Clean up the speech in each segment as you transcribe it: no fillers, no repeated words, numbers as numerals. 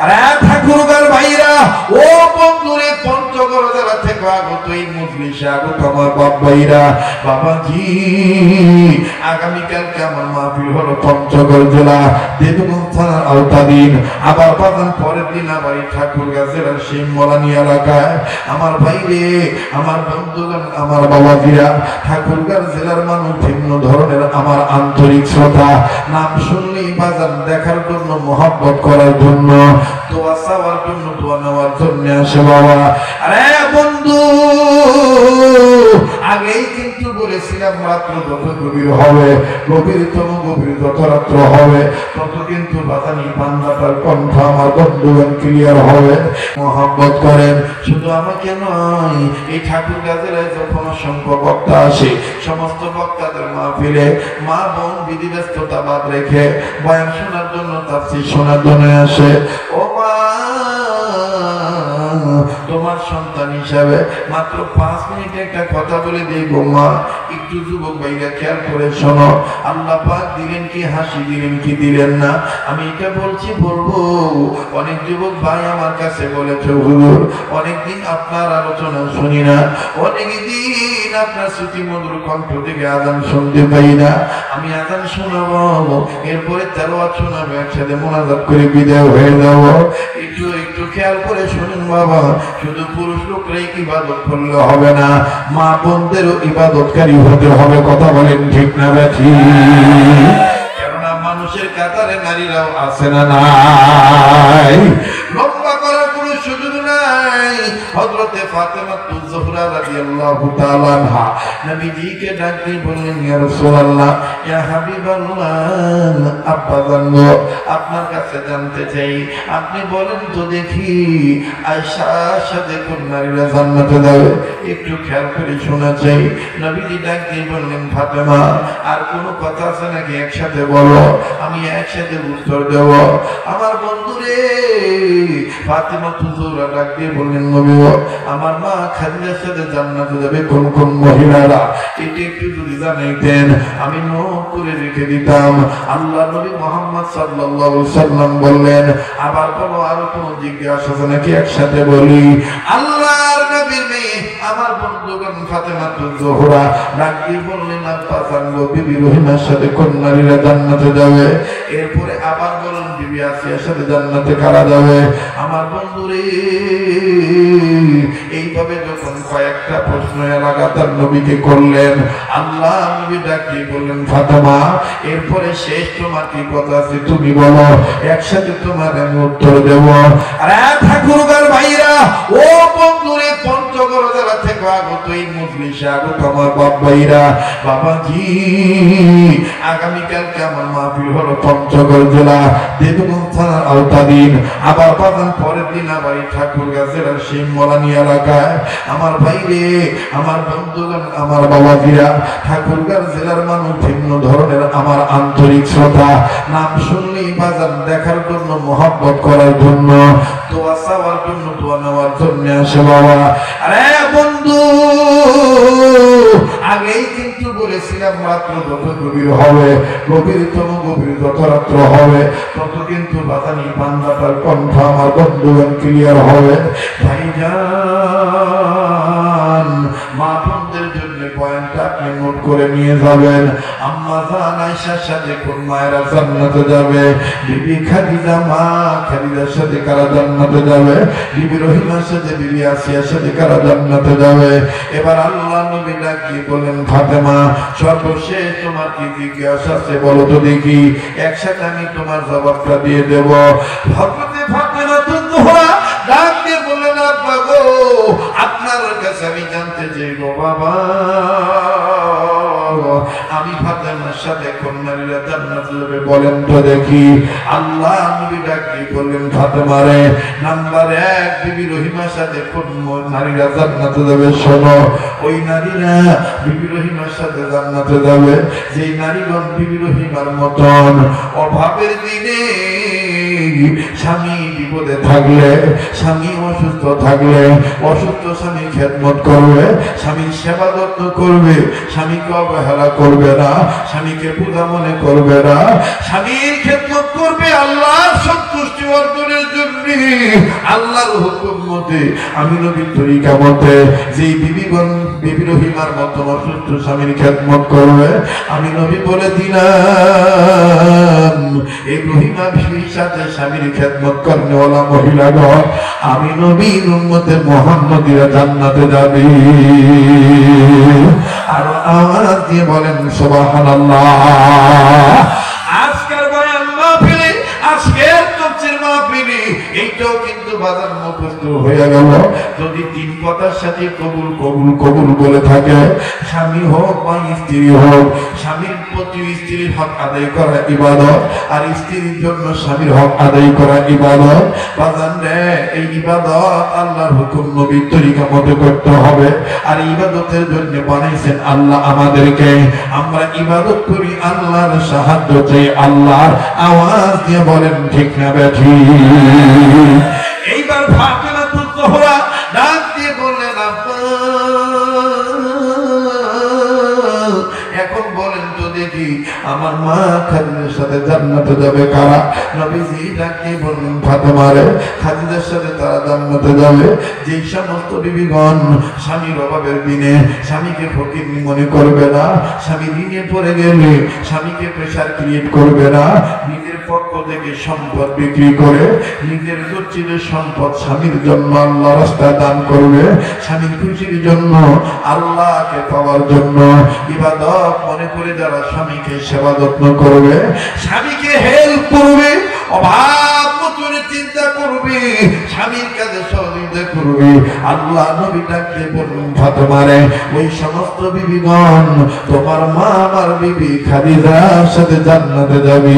আরে ঠাকুরগার ভাইরা ও বন্ধুরে পঞ্চগড় জেলা থেকে আগত এই মজলিসে আগত আমার বাপ ভাইরা বাবাজি আগামীকালকে আমার মাহফিল হলো পঞ্চগড় জেলা দেবগঞ্জ থানার আওতাধীন। আবার বাজান পরের দিন আবার এই ঠাকুরগাঁ জেলার শিমলানি এলাকায় আমার ভাইরে আমার বন্ধুগণ আমার বাবাজিরা ঠাকুরগাঁ জেলার মানুষ ভিন্ন ধরনের আমার আন্তরিক শ্রদ্ধা নাম শুনলেই বাজান দেখার জন্য মহব্বত করার জন্য দোয়া চাওয়ার জন্য দোয়া নেওয়ার জন্য আসে বাবা। আরে বন্ধু আগেই কিন্তু বলেছিলাম রাত্র যত গভীর হবে গভীরতম গভীর যত রাত্র হবে তত কিন্তু বাজানি বান্দাটার কণ্ঠ আমার বন্ধুগণ ক্লিয়ার হবে। মহব্বত করেন শুধু আমাকে নয় এই ঠাকুরগাঁ জেলায় যখন অসংখ্য বক্তা আসে সমস্ত বক্তাদের মাহফিলে মা বোন বিধি ব্যস্ততা বাদ রেখে বয়ান শোনার জন্য তাফসীর শোনার জন্য আসে। ও মা তোমার সন্তান হিসাবে মাত্র 5 মিনিট একটা কথা বলে দিই গো মা, একটু যুবক ভাইরা খেয়াল করে শোনো। আল্লাহ পাক দিলেন কি হাসি দিলেন কি দিলেন না আমি এটা বলবো। অনেক যুবক ভাই আমার কাছে বলেছে হুজুর অনেকদিন আপনার আলোচনা শুনি না, অনেকদিন আপনার শ্রুতি মধুর কণ্ঠ থেকে আযান শুনতে পাই না। আমি আযান শোনাবো এরপরে তেলাওয়াত শোনাবো একসাথে মুনাজাত করে বিদায় হয়ে যাব। একটু খেয়াল করে শুনুন বাবা, শুধু পুরুষ লোকরাই ইবাদত করলে হবে না, মা বোনদেরও ইবাদতকারী হতে হবে। কথা বলেন ঠিক না বেঠি? কেননা মানুষের কাতারে নারীরাও আছে না নাই? লম্বা করার কোনো সুযোগ নাই। হযরতে ফাতেমা তুজ-জোহরা রাদিয়াল্লাহু তাআলা আনহা নবীজিকে ডাক দিয়ে বললেন ইয়া রাসূলুল্লাহ ইয়া হাবিবাল্লাহ আব্বা জানো আপনার কাছে জানতে চাই আপনি বলেন তো দেখি আয়েশার সাথে কোন নারীরা জান্নাতে যাবে? একটু খেয়াল করে শোনা চাই। নবীজি ডাক দিয়ে বললেন ফাতেমা আর কোনো কথা আছে নাকি একসাথে বলো, আমি একসাথে উত্তর দেব। আমার বন্ধুরে ফাতেমা তুজ-জোহরা ডাক দিয়ে বললেন নবী আমার মা খাদিজার সাথে জান্নাতে যাবে কোন কোন মহিলারা এটা একটু যদি জানাইতেন আমি নোট করে রেখে দিতাম। আল্লাহ নবী মুহাম্মদ সাল্লাল্লাহু আলাইহি সাল্লাম বললেন আবার বলো আরো কোন জিজ্ঞাসা আছে নাকি একসাথে বলি। আল্লাহর নবীর মেয়ে আমার বন্ধুগণ ফাতেমা তুজ-জোহরা ডাক দিয়ে বললেন আব্বা জানবো বিবি রহিমার সাথে কোন নারীরা জান্নাতে যাবে? এরপরে আবার বলেন বিবি আসিয়ার সাথে জান্নাতে কারা যাবে? আমার বন্ধুরে এইভাবে যখন কয়েকটা প্রশ্ন লাগাতার নবীকে করলেন আল্লাহ নবী ডাকি বললেন ফাতেমা এরপরে শেষ তোমার কি কথা আছে তুমি বলো, একসাথে তোমার আমি উত্তর দেব। আরে ঠাকুরগার ভাইরা ও বন্ধুরে পঞ্চগড় জেলা থেকে আগত এই মজলিসে আগত আমার বাপ ভাইরা বাবাজি আগামীকালকে আমার মাহফিল হলো পঞ্চগড় জেলা দেবগঞ্জ থানার আওতাধীন। আবার বাজান পরের দিন আবার এই ঠাকুরগাঁ জেলার শিমলানি এলাকায় আমার ভাইরে আমার বন্ধুগণ আমার বাবাজিরা ঠাকুরগাঁ জেলার মানুষ ভিন্ন ধরনের আমার আন্তরিক শ্রদ্ধা নাম শুনলেই বাজান দেখার জন্য মহব্বত করার জন্য দোয়া চাওয়ার জন্য দোয়া নেওয়ার জন্য আসে বাবা। আরে বন্ধু আগেই কিন্তু বলেছিলাম রাত্র যত গভীর হবে গভীরতম গভীর যত রাত্র হবে তত কিন্তু বাজানি বান্দাটার কণ্ঠ আমার বন্ধুগণ ক্লিয়ার হবে। ভাইজান মা বোনদের জন্য পয়েন্টটা আপনি নোট করে নিয়ে যাবেন। আম্মা জান আয়েশার সাথে কোন মায়েরা জান্নাতে যাবে? বিবি খাদিজা মা খাদিজার সাথে কারা জান্নাতে যাবে? বিবি রহিমার সাথে বিবি আসিয়ার সাথে কারা জান্নাতে যাবে? এবার আল্লাহ নবী ডাকি বলেন ফাতেমা সর্বশেষ তোমার কি জিজ্ঞাসা আছে বলো তো দেখি, একসাথে আমি তোমার জবাবটা দিয়ে দেব। হযরতে ফাতেমা তুজ-জোহরা ডাক দিয়ে বললেন আব্বা গো আপনার কাছে আমি জানতে চাই গো বাবা আমি ফাতেমার সাথে কোন নারীরা জান্নাতে যাবে বলেন তো দেখি। আল্লাহ নবী ডাক দিয়ে বললেন ফাতেমা রে নাম্বার 1 বিবি রহিমার সাথে কোন নারীরা জান্নাতে যাবে শোনো, ওই নারীরা বিবি রহিমার সাথে জান্নাতে যাবে যেই নারীগণ বিবি রহিমার মতন অভাবের দিনে স্বামী বিপদে থাকলে স্বামী অসুস্থ থাকলে অসুস্থ স্বামী খেদমত করবে, স্বামীর সেবা যত্ন করবে, স্বামীকে অবহেলা করবে না, স্বামীকে পূজা মনে করবে না, স্বামীর খেদমত করবে আল্লাহর সন্তুষ্টি অর্জনের জন্য আল্লাহর হুকুম মতে আমি নবীর তরিকা মতে যেই বিবিগণ বিবি রহিমার মতন অসুস্থ স্বামীর খেদমত করবে আমি নবী বলে দিলাম এই রহিমা বিবির সাথে স্বামীর খেদমত করেওয়ালা মহিলাগণ আমি নবীর উম্মতে মুহাম্মদীরা জান্নাতে যাবে। আর আওয়াজ দিয়ে বলেন সুবহানাল্লাহ। আজকের বয়ান মাহফিলে আজকের তাফসীর মাহফিলে এইটাও কিন্তু বাজার মুখস্থ হয়ে গেল। যদি তিন কথার সাথে কবুল কবুল কবুল বলে থাকে স্বামী হোক বা স্ত্রী হোক স্বামীর প্রতি স্ত্রীর হক আদায় করা ইবাদত আর স্ত্রীর জন্য স্বামীর হক আদায় করা ইবাদত। বাজান রে এই ইবাদত আল্লাহর হুকুম নবীর তরিকা মতো করতে হবে। আর ইবাদতের জন্য বানাইছেন আল্লাহ আমাদেরকে। আমরা ইবাদত করি আল্লাহর সাহায্য চাই আল্লাহর। আওয়াজ দিয়ে বলেন ঠিক না বেঠিক? এইবার ফাতেমাতুজ জোহরা ডাক দিয়ে বললেন আব্বা এখন বলেন তো দেখি আমার মা খাদিজার সাথে জান্নাতে যাবে কারা? নবীজি ডাক দিয়ে বললেন ফাতেমারে খাদিজার সাথে তারা জান্নাতে যাবে যেই সমস্ত বিবিগণ স্বামীর অভাবের দিনে স্বামীকে ফকির মনে করবে না, স্বামী ঋণে পড়ে গেলে স্বামীকে প্রেসার ক্রিয়েট করবে না, নিজের পক্ষ থেকে সম্পদ বিক্রি করে নিজের গচ্ছিতের সম্পদ স্বামীর জন্য আল্লাহ রাস্তায় দান করবে, স্বামীর খুশির জন্য আল্লাহকে পাওয়ার জন্য ইবাদত মনে করে যারা স্বামীকে সেবা যত্ন করবে, স্বামীকে হেল্প করবে, অভাব মতনে চিন্তা করবে, স্বামীর কাছে সহযোগিতা করবে, আল্লাহ নবী ডাকতে বললেন ফাতেমারে ওই সমস্ত বিবিগণ তোমার মা আমার বিবি খাদিজার সাথে জান্নাতে যাবে।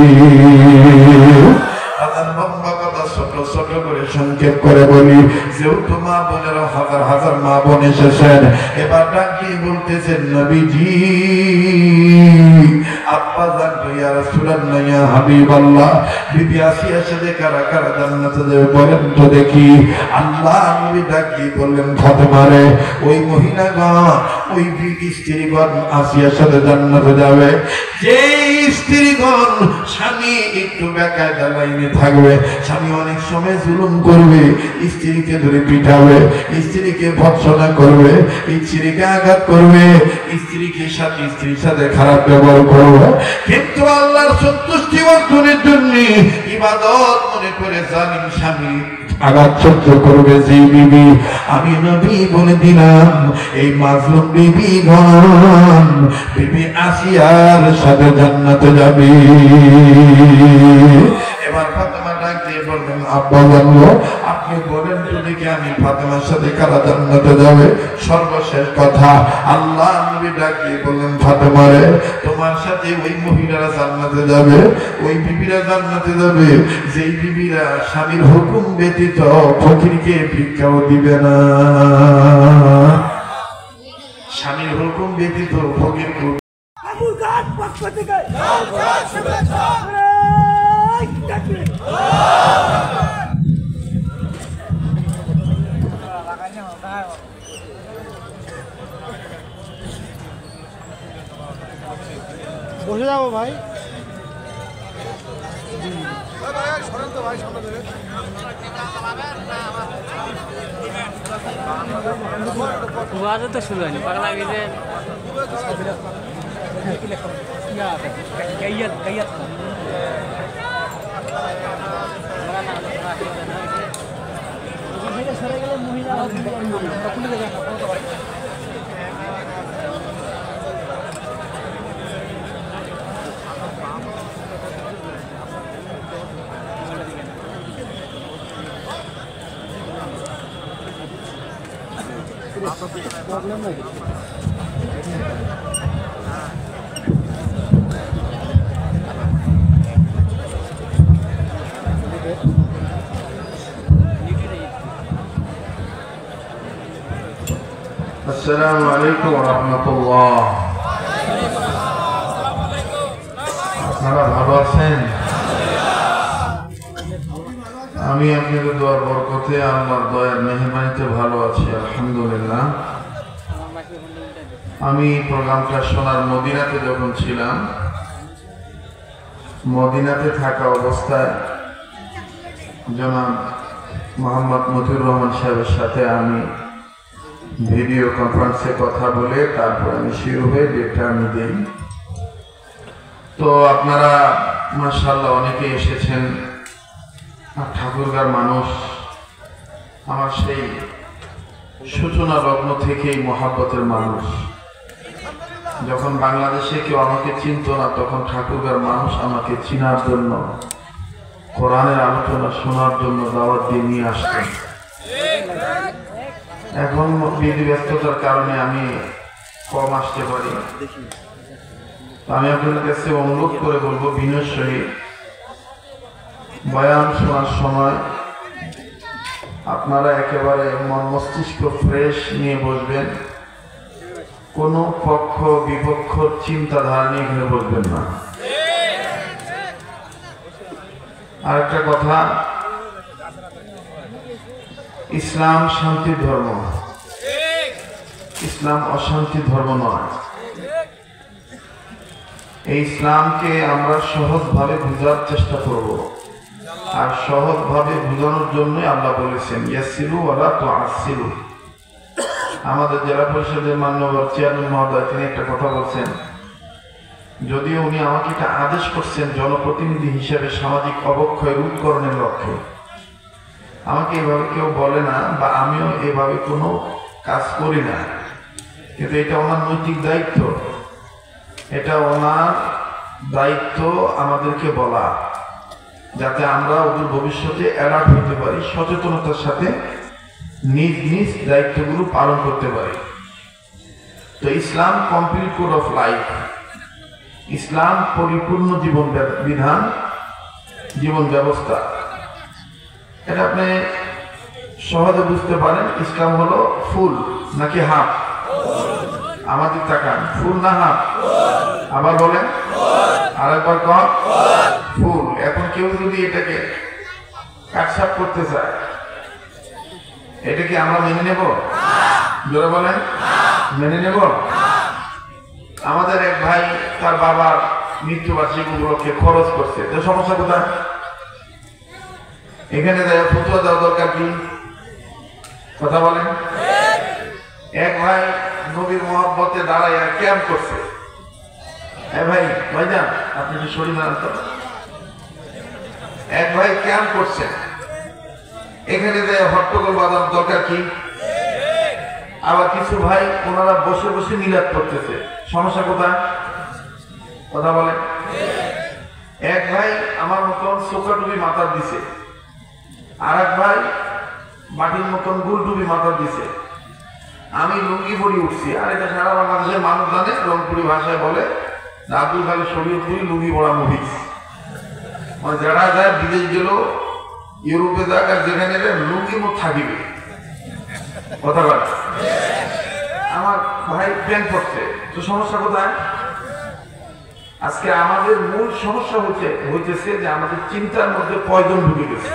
ছোট করে সংক্ষেপ করে বলি যেহেতু মা বোনেরা হাজার হাজার মা বোন এসেছেন এবার ডাকি বলতেছেন নবীজি আব্বা জানতো ইয়া রাসূলুল্লাহ ইয়া হাবিবাল্লাহ বিবি আসিয়ার সাথে কারা কারা জান্নাতে যাবে বলেন তো দেখি। আল্লাহ নবী ডাকি বললেন ফাতেমারে ওই মহিলাগণ ওই বিবি স্ত্রীগণ আসিয়ার সাথে জান্নাতে যাবে যে স্ত্রীগণ স্বামী একটু বেকায়দা লাইনে থাকবে, স্বামী অনেক সময় জুলুম করবে, স্ত্রীকে ধরে পিটাবে, স্ত্রীকে ভৎসনা করবে, স্ত্রীকে আঘাত করবে, স্ত্রীর সাথে খারাপ ব্যবহার করবে, কিন্তু আল্লাহর সন্তুষ্টি অর্জনের জন্য ইবাদত মনে করে জালিম স্বামী আঘাত সহ্য করবে যে বিবি আমি নবী বলে দিলাম এই মাজলুম বিবিগণ বিবি আসিয়ার সাথে জান্নাতে যাবে। এবার ফাতেমা ডাক দিয়ে বললেন আব্বা জানলো আপনি বলেন তো দেখি আমি ফাতেমার সাথে কারা জান্নাতে যাবে? সর্বশেষ কথা আল্লাহ নবী ডাক দিয়ে বললেন ফাতেমারে তোমার সাথে ওই মহিলারা জান্নাতে যাবে, ওই বিবিরা জান্নাতে যাবে যেই বিবিরা স্বামীর হুকুম ব্যতীত ফকিরকে ভিক্ষাও দিবে না। স্বামীর হুকুম ব্যতীত ফকিরকে বসে যাবো ভাই। তো শুরু হয়নি পাগলা গেছে সরে গেলে মহিলা প্রবলেম নাই। আসসালামু আলাইকুম ওয়া রাহমাতুল্লাহ। আপনারা ভালো আছেন? আমি আপনাদের দোয়ার বরকতে আল্লাহর দয়ার মেহরবানিতে ভালো আছি আলহামদুলিল্লাহ। আমি প্রোগ্রামটা শোনার মদিনাতে যখন ছিলাম, মদিনাতে থাকা অবস্থায় জনাব মোহাম্মদ মতিউর রহমান সাহেবের সাথে আমি ভিডিও কনফারেন্সে কথা বলে তারপর আমি শুরু হয়ে ডেটটা আমি দিই। তো আপনারা মাশাআল্লাহ অনেকে এসেছেন, ঠাকুরগাঁর মানুষ আমার সেই সূচনা লগ্ন থেকেই মহাব্বতের মানুষ। যখন বাংলাদেশে কেউ আমাকে চিনত না তখন ঠাকুরগাঁর মানুষ আমাকে চিনার জন্য, কোরআনের আলোচনা শোনার জন্য দাওয়াত দিয়ে নিয়ে আসতেন। এখন বিধি ব্যস্ততার কারণে আমি কম আসতে পারি। আমি আপনাদের কাছে অনুরোধ করে বলবো, বিনয়ের সহিত বয়ান শোনার সময় আপনারা একেবারে মন মস্তিষ্ক ফ্রেশ নিয়ে বসবেন, কোনো পক্ষ বিপক্ষ চিন্তাধারা নিয়ে এখানে বসবেন না। আরেকটা কথা, ইসলাম শান্তির ধর্ম, ইসলাম অশান্তির ধর্ম নয়। এই ইসলামকে আমরা সহজভাবে বোঝার চেষ্টা করব, আর সহজভাবে বোঝানোর জন্য আল্লাহ বলেছেন ইয়াসিরু ওয়ালা তুআসিরু। আমাদের জেলা পরিষদের মাননীয় চেয়ারম্যান মহোদয় তিনি একটা কথা বলছেন, যদিও উনি আমাকে একটা আদেশ করছেন জনপ্রতিনিধি হিসেবে সামাজিক অবক্ষয় রোধকরণের লক্ষ্যে। আমাকে এভাবে কেউ বলে না বা আমিও এভাবে কোনো কাজ করি না, কিন্তু এটা ওনার নৈতিক দায়িত্ব। এটা ওনার দায়িত্ব আমাদেরকে বলা, যাতে আমরা ওদের ভবিষ্যতে অ্যালার্ট হতে পারি, সচেতনতার সাথে নিজ নিজ দায়িত্বগুলো পালন করতে পারি। তো ইসলাম কমপ্লিট কোড অফ লাইফ, ইসলাম পরিপূর্ণ জীবন বিধান, জীবন ব্যবস্থা। এটা আপনি সহজে বুঝতে পারেন। ইসলাম হলো ফুল নাকি হাফ? আমাদের তাকান, ফুল না হাফ? আবার বলেন, আরেকবার কম, ফুল। এখন কেউ যদি এটাকে কাটছাপ করতে চায়, এটা কি আমরা মেনে নেব? জোরে বলেন, মেনে নেব? আমাদের এক ভাই তার বাবার মৃত্যুবার্ষিকী উপলক্ষে খরচ করছে, তো সমস্যা কোথায়? এখানে ফতুয়া দেওয়া দরকার কি? কথা বলেন। এক ভাই নবীর মহব্বতে দাঁড়াইয়া ক্যাম্প করছে। ভাই ভাইজান আপনি কি শরীর আনত? এক ভাই ক্যাম্প করছে, এখানে হট্টগোল বাজার দরকার কি? আবার কিছু ভাই ওনারা বসে বসে মিলাদ করতেছে, সমস্যা কোথায়? কথা বলেন। এক ভাই আমার মতন চোখা টুপি মাথার দিছে, আর এক ভাই মাটির মতন গুল টুপি মাথার দিছে। আমি লুঙ্গি পরি উঠছি, আর এটা সারা বাংলাদেশের মানুষ জানে, রংপুরি ভাষায় বলে আব্দুল খালি শরীয়তপুরি লুঙ্গি পড়া মুভিস। মানে যারা যায় বিদেশ গেল, ইউরোপে যাক আর যেখানে লুঙ্গি মুখ থাকিবে। কথা বল। আমার ভাই প্যান্ট পড়ছে, তো সমস্যা কোথায়? আজকে আমাদের মূল সমস্যা হইতেছে যে আমাদের চিন্তার মধ্যে পয়জন ঢুকে গেছে।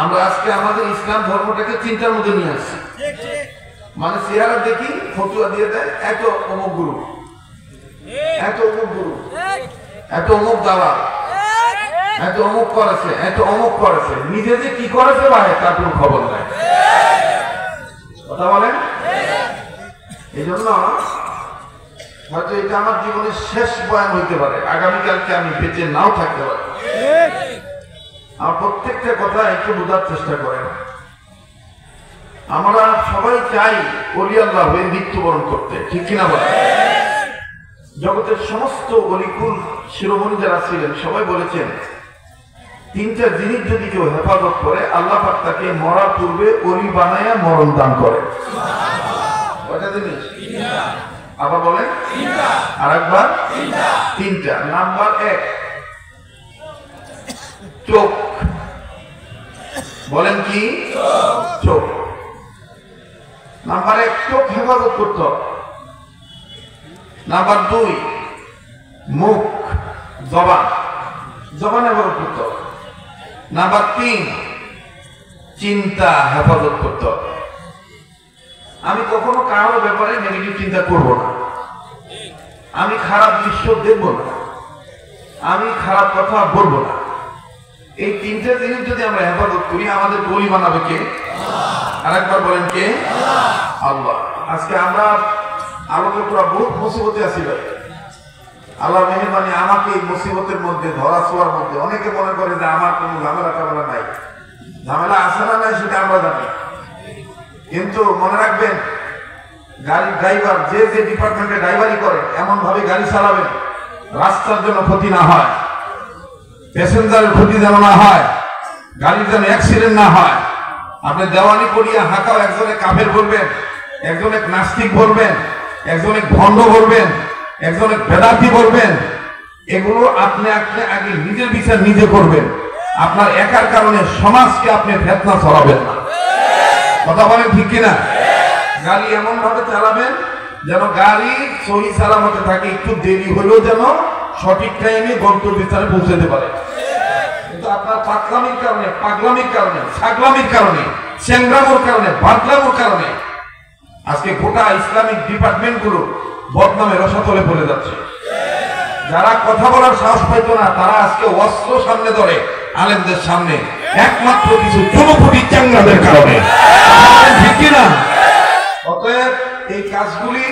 আমরা আজকে আমাদের ইসলাম ধর্মটাকে চিন্তার মধ্যে নিয়ে আসছি। মানে চেহারা দেখি ফতুয়া দিয়ে দেয়, এত অমুক গুরু, এত অমুক গুরু, এত অমুক দাওয়া, এত অমুক করেছে, এত অমুক করেছে, নিজে যে কি করেছে ভাই তার কোনো খবর নাই। কথা বলেন। এই জন্য হয়তো এটা আমার জীবনের শেষ বয়ান হইতে পারে, আগামীকালকে আমি বেঁচে নাও থাকতে পারি। আমার প্রত্যেকটা কথা একটু বোঝার চেষ্টা করেন। আমরা সবাই চাই ওলি আল্লাহ হয়ে মৃত্যুবরণ করতে, ঠিক কিনা বলেন? জগতের সমস্ত অলিকুল শিরোমণি যারা ছিলেন সবাই বলেছেন তিনটা জিনিস যদি কেউ হেফাজত করে আল্লাহ পাক তাকে মরার পূর্বে অলি বানায়া মরণ দান করে। কয়টা জিনিস? আবার বলেন, আর একবার, তিনটা। নাম্বার 1 চোখ। বলেন কি? চোখ। নাম্বার 1 চোখ হেফাজত করতে হবে। নাম্বার 2 মুখ, জবান, জবান হেফাজত করতে হবে। নাম্বার 3 চিন্তা হেফাজত করতে হবে। আমি কখনো কারো ব্যাপারে নেগেটিভ চিন্তা করব না, আমি খারাপ দৃশ্য দেখব না, আমি খারাপ কথা বলবো না। এই তিনটা জিনিস যদি আমরা হেফাজত করি, আমাদের গলি বানাবে কে? আরেকবার বলেন কে? আল্লাহ। আজকে আমরা আলোকে পুরো বহুত মুসিবতে আছি ভাই। আল্লাহ মেহেরবানি আমাকে এই মুসিবতের মধ্যে, ধরা ছোঁয়ার মধ্যে, অনেকে মনে করে যে আমার কোনো ঝামেলা টামেলা নাই। ঝামেলা আছে না নাই সেটা আমরা জানি, কিন্তু মনে রাখবেন গাড়ির ড্রাইভার যে যে ডিপার্টমেন্টে ড্রাইভারি করে এমন ভাবে গাড়ি চালাবেন রাস্তার জন্য ক্ষতি না হয়, প্যাসেঞ্জারের ক্ষতি যেন না হয়, গাড়ির যেন অ্যাক্সিডেন্ট না হয়। আপনি দেওয়ানি করিয়া হাঁকাও একজনে কাফের বলবেন, একজনে নাস্তিক বলবেন, একজনে ভণ্ড বলবেন, একজনে বেদাতি বলবেন। এগুলো আপনি আপনি আগে নিজের বিচার নিজে করবেন। আপনার একার কারণে সমাজকে আপনি ফেতনা ছড়াবেন না। কথা বলেন ঠিক কিনা? গাড়ি এমন ভাবে চালাবেন যেন গাড়ি সহি সালামতে থাকে, একটু দেরি হলেও যেন সঠিক টাইমে গন্তব্যস্থানে পৌঁছাতে পারে। কিন্তু আপনার পাগলামির কারণে, পাগলামির কারণে, ছাগলামির কারণে, চ্যাংরামোর কারণে, বাদলামোর কারণে আজকে গোটা ইসলামিক ডিপার্টমেন্ট গুলো বদনামে রসাতলে পড়ে যাচ্ছে। যারা কথা বলার সাহস পাইতো না তারা আজকে অস্ত্র সামনে ধরে আলেমদের সামনে, একমাত্র কিছু জনপতি চ্যাংরাদের কারণে। ঠিক কিনা? অতএব এই কাজগুলি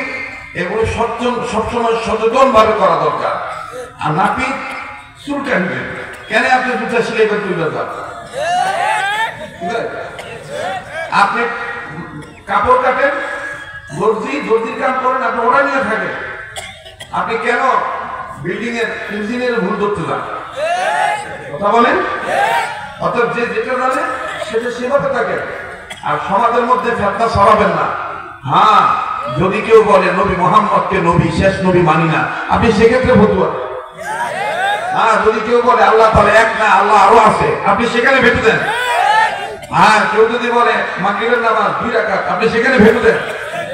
এগুলো সবসময় সচেতন ভাবে করা দরকার। আর নাপিত চুল কাটবেন কেন? আপনি জুতা সেলাই করে তুলবেন, আপনি কাপড় কাটেন, দর্জির কাম করেন, আপনি ওরা নিয়ে থাকেন। আপনি কেন বিল্ডিং এর ইঞ্জিনিয়ার ভুল ধরতে যান? কথা বলেন। অতএব যে যেটা জানে সেটা সেভাবে থাকেন, আর সমাজের মধ্যে ফেতনা ছড়াবেন না। হ্যাঁ, যদি কেউ বলে নবী মুহাম্মদকে নবী, শেষ নবী মানি না, আপনি সেক্ষেত্রে ফতুয়া। হ্যাঁ, যদি কেউ বলে আল্লাহ তাআলা এক না, আল্লাহ আরো আছে, আপনি সেখানে ভেটে দেন। হ্যাঁ, কেউ যদি বলে মাগরিবের নামাজ 2 রাকাত, আপনি সেখানে ভেটে দেন।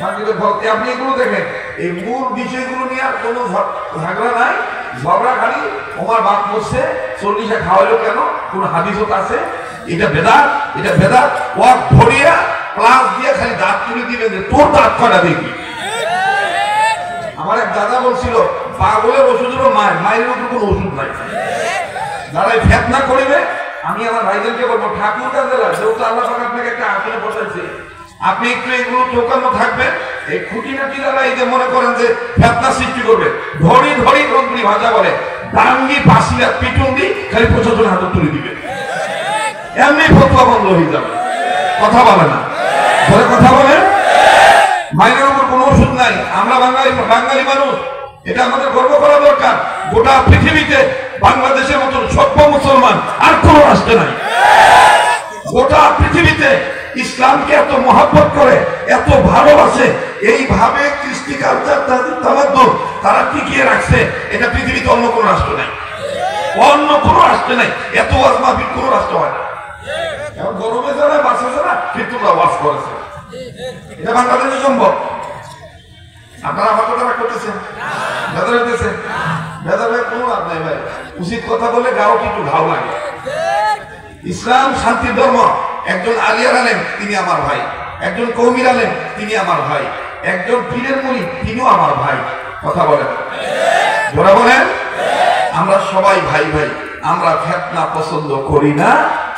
মাগরিবের বলতে আপনি এগুলো দেখেন, এই মূল বিষয়গুলো নিয়ে আর কোনো ঝগড়া নাই। ঝগড়া খালি ওমার বাপ মরছে 40 খাওয়াইলো কেন, কোন হাদিসত আছে? এটা বেদাত, এটা বেদাত। ওয়াক ধরিয়া প্লাস দিয়ে খালি দাঁত তুলে দিবেন যে তোর দাঁত কটা দেখি। আমার এক দাদা বলছিল পাগলের ওষুধ হলো মায়ের মতো কোনো ওষুধ নাই। যারা ফেতনা করিবে, আমি আমার ভাইদেরকে বলবো ঠাকুর কাছে যেহেতু আল্লাহ পাক আপনাকে একটা আসনে বসাইছে, আপনি একটু এগুলো চৌকানো থাকবেন। এই খুঁটিনাটি দ্বারা এই যে মনে করেন যে ফেতনা সৃষ্টি করবে, ধরি ধরি রঙ্গলি ভাজা বলে ডাঙ্গি পাশিরা পিটুন দি খালি প্রশাসন হাতে তুলে দিবে, এমনি ফতোয়া বন্ধ হয়ে যাবে। কথা বলে না, ধরে কথা বলেন। মায়ের উপর কোনো ওষুধ নাই। আমরা বাঙালি মানুষ, এটা আমাদের গর্ব করা দরকার। গোটা পৃথিবীতে বাংলাদেশের মতন সভ্য মুসলমান আর কোন রাষ্ট্রে নাই। গোটা পৃথিবীতে ইসলামকে এত মহব্বত করে, এত ভালোবাসে, এইভাবে কৃষ্টি কালচার তামাদ্দুন তারা টিকিয়ে রাখছে, এটা পৃথিবীতে অন্য কোন রাষ্ট্র নাই, অন্য কোন রাষ্ট্রে নাই। এত ওয়াজ মাহফিল কোন রাষ্ট্র হয় না। এখন গরমে যারা বাসে যারা কিন্তু ওয়াজ করেছে, এটা বাংলাদেশে সম্ভব। আপনারা আমার কথা রাগ করতেছেন, বেদা হইতেছেন, বেদা ভাই কোনো লাভ নাই ভাই। উচিত কথা বলে গাও একটু ঘাও লাগে। ইসলাম শান্তির ধর্ম। একজন আলিয়ার আলেম তিনি আমার ভাই, একজন কৌমির আলেম তিনি আমার ভাই, একজন পীরের মুরিদ তিনিও আমার ভাই। কথা বলেন, ওরা বলেন আমরা সবাই ভাই ভাই। আমরা ফিতনা পছন্দ করি না,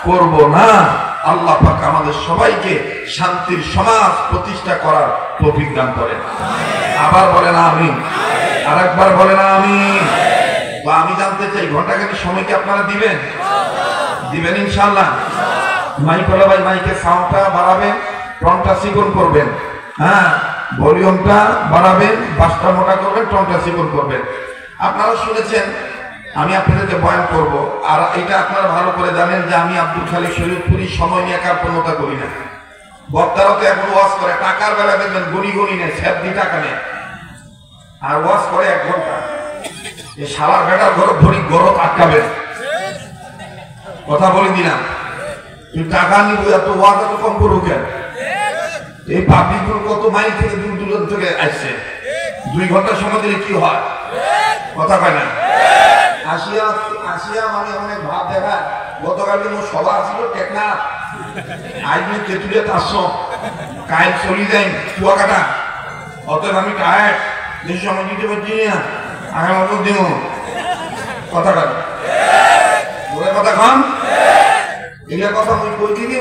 করব না। আল্লাহ পাক আমাদের সবাইকে শান্তির সমাজ প্রতিষ্ঠা করার তৌফিক দান করেন। আবার বলেন আমিন, আরেকবার বলেন আমিন। তো আমি জানতে চাই ঘন্টাখানেক সময় কি আপনারা দিবেন? দিবেন ইনশাআল্লাহ। মাইক হলো ভাই, মাইকের সাউন্ডটা বাড়াবেন, টনটা চিকন করবেন। হ্যাঁ, ভলিউমটা বাড়াবেন, বাসটা মোটা করবেন, টনটা চিকন করবেন। আপনারা শুনেছেন আমি আপনাদেরকে বয়ান করব, আর এটা আপনারা ভালো করে জানেন যে আমি আব্দুল খালিক শরীয়তপুরি সময় নিয়ে কার্পণ্যতা করি না। বক্তারা তো এখন ওয়াজ করে টাকার বেলা দেখবেন গনি গনি নেয়, 7 টাকা নেয়, আর ওয়াজ করে 1 ঘন্টা। এই শালার বেটার ঘর ধরি গরম আটকাবেন। কথা বলে দিলাম, তুই টাকা নিব এত ওয়াজ এত কম করবো কেন? এই পাবলিক কত মাইল থেকে দূর দূরান্ত থেকে আসছে, 2 ঘন্টা সময় দিলে কি হয়? কথা কয় না। আসিয়া মানে অনেক ভাব দেখা। গতকালকে মোর সভা ছিল টেকনাফ, আজ আমি তেঁতুলিয়া আসছো, কাল চলি যাই কুয়াকাটা। অতএব আমি টায়ার্ড, বেশি সময় দিতে পারছি না, আগামী বছর দিব। কথা কন, কথা কন। এগুলা কথা আমি কই দিবি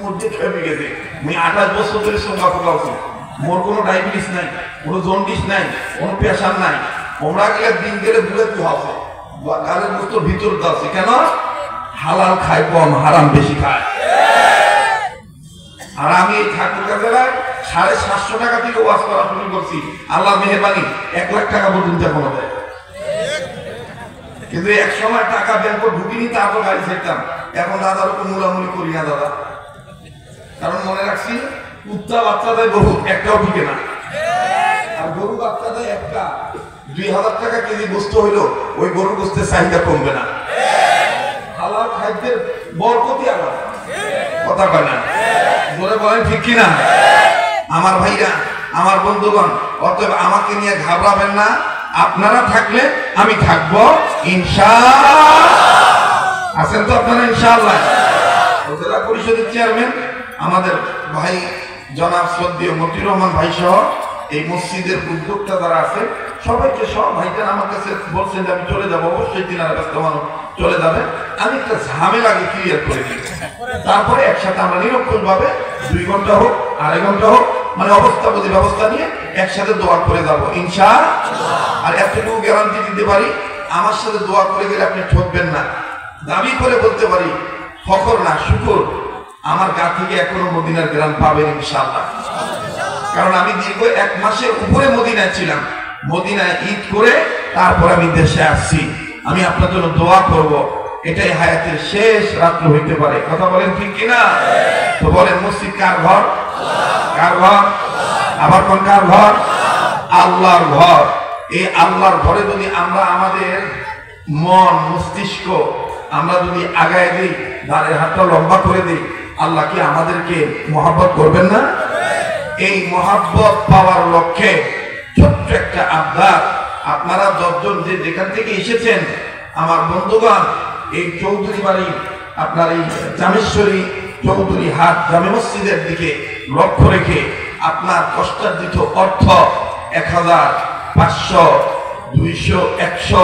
মধ্যে খেপে গেছে। আমি 28 বছর ধরে সিঙ্গাপুর আছি, মোর কোনো ডায়াবেটিস নাই, কোনো জন্ডিস নাই, কোনো প্রেশার নাই। ওমরা গেলে দিন গেলে বুঝে তুই আছে গালের বস্তু ভিতর আছে কেন? হালাল খায় কম, হারাম বেশি খায়। আর আমি এই ঠাকুরগাঁ জেলায় 750 টাকা থেকে ওয়াজ করা শুরু করছি। আল্লাহ মেহেরবানি 1 লাখ টাকা পর্যন্ত এখনো দেয়। কিন্তু এক সময় টাকা ব্যাংকে ঢুকিনি, তারপর গাড়ি ছেড়তাম। এখন দাদার উপর মুলামুলি করি না দাদা, কারণ মনে রাখছি কুত্তা বাচ্চা দেয় বহুত, একটাও ঢুকে না। আর গরু বাচ্চা দেয় একটা। 2000 টাকা কেজি গোস্ত হইলো, ওই গরু গোস্তের চাহিদা কমবে না। হালাল খাদ্যের বরকতি আলাদা, কথা কয় না? বলে বলেন ঠিক কিনা? আমার ভাইরা, আমার বন্ধুগণ, অতএব আমাকে নিয়ে ঘাবড়াবেন না। আপনারা থাকলে আমি থাকবো ইনশাআল্লাহ। আছেন তো আপনারা ইনশাআল্লাহ? জেলা পরিষদের চেয়ারম্যান আমাদের ভাই জনাব শ্রদ্ধেয় মতিউর রহমান ভাই সহ এই মসজিদের উদ্যোক্তা যারা আছে সবাইকে, সব ভাইজান আমার কাছে বলছেন যে আমি চলে যাবো, অবশ্যই তিনারা ব্যস্ত মানুষ চলে যাবে। আমি একটা ঝামেলাকে ক্লিয়ার করে দিই, তারপরে একসাথে আমরা নিরক্ষণ ভাবে 2 ঘন্টা হোক, 2.5 ঘন্টা হোক, মানে অবস্থাপতি ব্যবস্থা নিয়ে একসাথে দোয়া করে যাবো ইনশাআল্লাহ। আর এতটুকু গ্যারান্টি দিতে পারি, আমার সাথে দোয়া করে গেলে আপনি ঠকবেন না। দাবি করে বলতে পারি, ফখর না শুকর, আমার গা থেকে এখনো মদিনার গ্রাম পাবেন ইনশাআল্লাহ। কারণ আমি দীর্ঘ 1 মাসের উপরে মদিনায় ছিলাম। মদিনায় ঈদ করে তারপর আমি দেশে আসছি। আমি আপনার জন্য দোয়া করব, এটাই হায়াতের শেষ রাত্র হইতে পারে। কথা বলেন ঠিক কিনা? তো বলেন, মসজিদ কার ঘর? কার ঘর? আবার কোন কার ঘর? আল্লাহর ঘর। এই আল্লাহর ঘরে যদি আমরা আমাদের মন মস্তিষ্ক আমরা যদি আগায় দিই, দাঁড়ের হাতটা লম্বা করে দিই, আল্লাহ কি আমাদেরকে মহব্বত করবেন না? এই মহব্বত পাওয়ার লক্ষ্যে ছোট্ট একটা আবদার, আপনারা 10 জন যে যেখান থেকে এসেছেন আমার বন্ধুগণ, এই চৌধুরী বাড়ি, আপনার এই জামেশ্বরী চৌধুরী হাট জামে মসজিদের দিকে লক্ষ্য রেখে আপনার কষ্টার্জিত অর্থ 1000, 500, 200, 100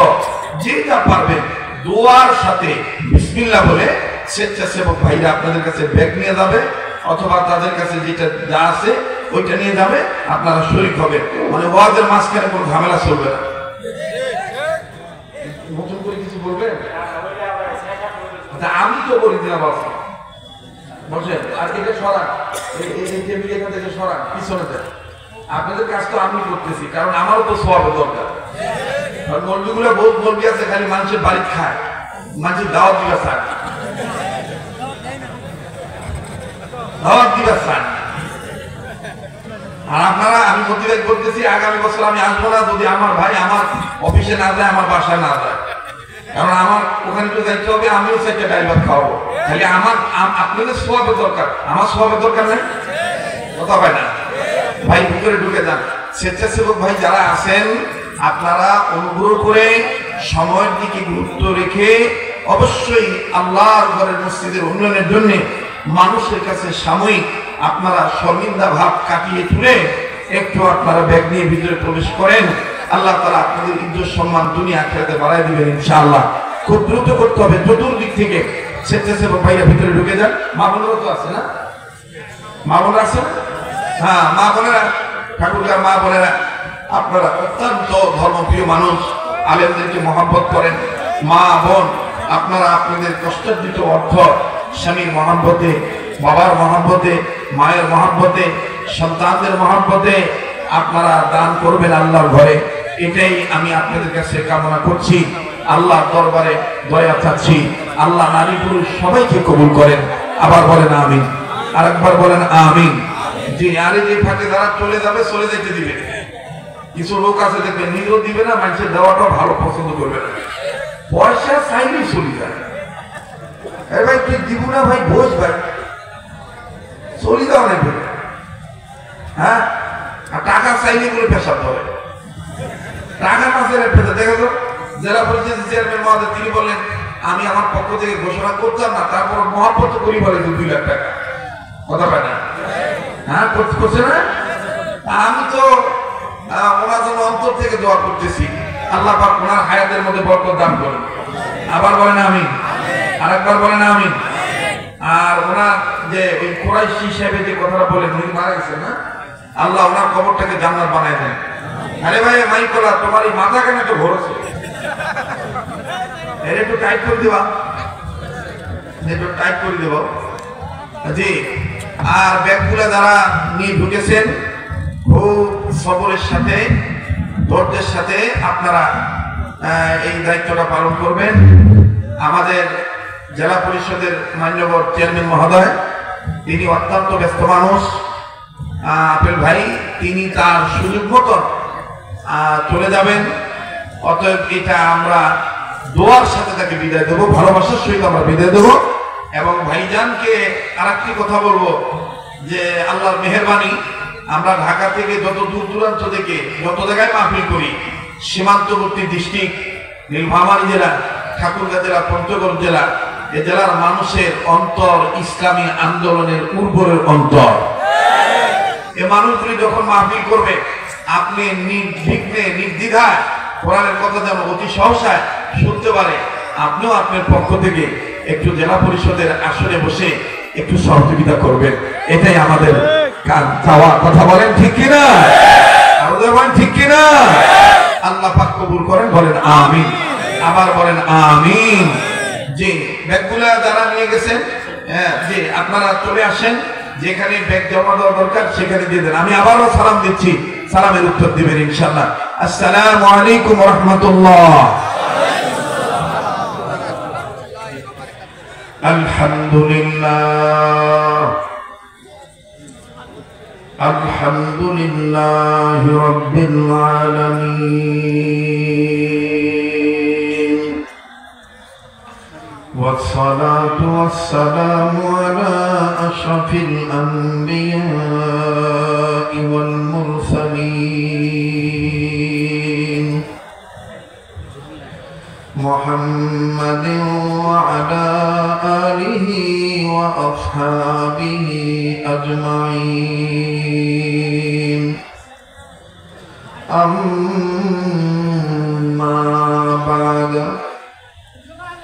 যেটা পারবেন দোয়ার সাথে বিসমিল্লাহ বলে স্বেচ্ছাসেবক ভাইরা আপনাদের কাছে ব্যাগ নিয়ে যাবে, অথবা তাদের কাছে যেটা যা আছে ওইটা নিয়ে যাবে, আপনারা শরীক হবেন। মানে ওয়াজের মাঝখানে কোনো ঝামেলা চলবে না। নতুন করে কিছু বলবেন? আমি তো বলি দিলাম বসেন, আর এটা সরান, এই টেবিল এখান থেকে সরান, পিছনে দেন। আপনাদের কাজ তো আমি করতেছি, কারণ আমারও তো সওয়াবের দরকার। মলবিগুলো বহুত মলবি আছে খালি মানুষের বাড়ি খায়, মানুষের দাওয়াত দিবা চায়, দাওয়াত দিবা চায়। আর আপনারা, আমি মোটিভেট করতেছি, আগামী বছর আমি আসবো না যদি আমার ভাই আমার অফিসে না যায়, আমার বাসায় না যায়। কারণ আমার ওখানে তো যাইতে হবে, আমিও 4টা ডাল ভাত খাওয়াবো। খালি আমার আপনাদের সওয়াবের দরকার, আমার সওয়াবের দরকার নেই। কথা হয় না ভাই? ভিতরে ঢুকে যান। স্বেচ্ছাসেবক ভাই যারা আছেন, আপনারা অনুগ্রহ করে সময়ের দিকে গুরুত্ব রেখে অবশ্যই আল্লাহর ঘরের মসজিদের উন্নয়নের জন্য মানুষের কাছে সাময়িক আপনারা শর্মিন্দা ভাব কাটিয়ে তুলে একটু আপনারা ব্যাগ নিয়ে ভিতরে প্রবেশ করেন। আল্লাহ তাআলা আপনাদের ইজ্জত সম্মান দুনিয়া আখিরাতে বাড়ায় দিবেন ইনশাআল্লাহ। খুব দ্রুত করতে হবে, চতুর্দিক থেকে স্বেচ্ছাসেবক ভাইরা ভিতরে ঢুকে যান। মা বোনেরা তো আছে না? মা বোনেরা আছে? হ্যাঁ, মা বোনেরা, ঠাকুরগার মা বোনেরা, আপনারা অত্যন্ত ধর্মপ্রিয় মানুষ, আলেমদেরকে মহব্বত করেন। মা বোন, আপনারা আপনাদের কষ্টার্জিত অর্থ স্বামীর মহব্বতে, বাবার মহব্বতে, মায়ের মহব্বতে, সন্তানদের মহব্বতে আপনারা দান করবেন আল্লাহর ঘরে। এটাই আমি আপনাদের কাছে কামনা করছি। আল্লাহর দরবারে দয়া চাচ্ছি, আল্লাহ নারী পুরুষ সবাইকে কবুল করেন। আবার বলেন আমিন, আরেকবার বলেন আমিন। যে আরে যে ফাঁকে যারা চলে যাবে, চলে যেতে দিবে। কিছু লোক আছে দেখবে, নিজেও দিবে না, মানুষের দেওয়াটা ভালো পছন্দ করবে না, পয়সা চাইলেই চলে যায়। ভাই তুই দিব না ভাই, বোঝ ভাই, চলে যাও না। হ্যাঁ, আর টাকা চাইলে বলে পেশাব ধরে, টাকা না চাইলে পেশা। দেখো তো জেলা পরিষদের চেয়ারম্যান মহোদয়, তিনি বললেন আমি আমার পক্ষ থেকে ঘোষণা করতাম না, তারপর মহাপত্র করি বলে 2 লাখ টাকা। কথা পায় না? হ্যাঁ, করছে না? আমি তো ওনার জন্য অন্তর থেকে দোয়া করতেছি, আল্লাহ পাক ওনার হায়াতের মধ্যে বরকত দান করুন। আবার বলেন আমিন, আরেকবার বলেন আমিন। আর ওনার যে ওই কুরাইশি সাহেবের যে কথাটা বলেন উনি মারা গেছেন না, আল্লাহ ওনার কবরটাকে জান্নাত বানায় দেন। আরে ভাই মাইকলা তোমার এই মাথা কেন তো ঘোরছে, এর একটু টাইট করে দিবা, একটু টাইট করে দেব জি। আর ব্যাগগুলা যারা নিয়ে ঢুকেছেন খুব সবরের সাথে ধৈর্যের সাথে আপনারা এই দায়িত্বটা পালন করবেন। আমাদের জেলা পরিষদের মাননীয় চেয়ারম্যান মহোদয় তিনি অত্যন্ত ব্যস্ত মানুষ, আপেল ভাই তিনি তার সুযোগ মতন চলে যাবেন। অতএব এটা আমরা দোয়ার সাথে তাকে বিদায় দেবো, ভালোবাসার সহিত আমরা বিদায় দেবো। এবং ভাইজানকে আরেকটি কথা বলবো যে আল্লাহর মেহেরবানি, আমরা ঢাকা থেকে যত দূর দূরান্ত থেকে যত জায়গায় মাহফিল করি, সীমান্তবর্তী ডিস্ট্রিক্ট নীলফামারী জেলা, ঠাকুরগাঁ জেলা, পঞ্চগড় জেলা, এ জেলার মানুষের অন্তর ইসলামী আন্দোলনের উর্বরের অন্তর। এ মানুষগুলি যখন মাহফিল করবে আপনি নির্বিঘ্নে নির্দ্বিধায় কোরআনের কথা যেন অতি সহসায় শুনতে পারে, আপনিও আপনার পক্ষ থেকে একটু জেলা পরিষদের আসনে বসে একটু সহযোগিতা করবেন, এটাই আমাদের চাওয়া। কথা বলেন ঠিক কিনা? বলেন ঠিক কিনা? আল্লাহ পাক কবুল করেন, বলেন আমিন। আবার বলেন আমিন। জি, ব্যাগগুলা যারা নিয়ে গেছেন জি আপনারা চলে আসেন, যেখানে ব্যাগ জমা দেওয়া দরকার সেখানে দিয়ে দেন। আমি আবারও সালাম দিচ্ছি, সালামের উত্তর দিবেন ইনশাআল্লাহ। আসসালামু আলাইকুম ওয়া রাহমাতুল্লাহ। আলহামদুলিল্লাহ, আলহামদুলিল্লাহ রাব্বিল আলামিন, والصلاة والسلام على أشرف الأنبياء والمرسلين محمد وعلى آله وأصحابه أجمعين. أما بعد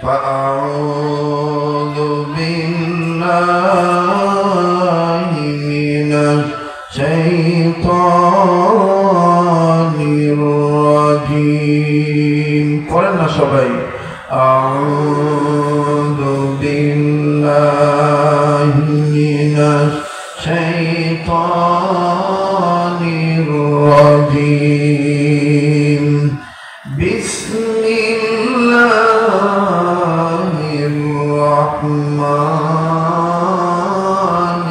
فأعوذ بالله من الشيطان الرجيم. قلنا সবাই أعوذ بالله من الشيطان الرجيم. بسم الله الرحمن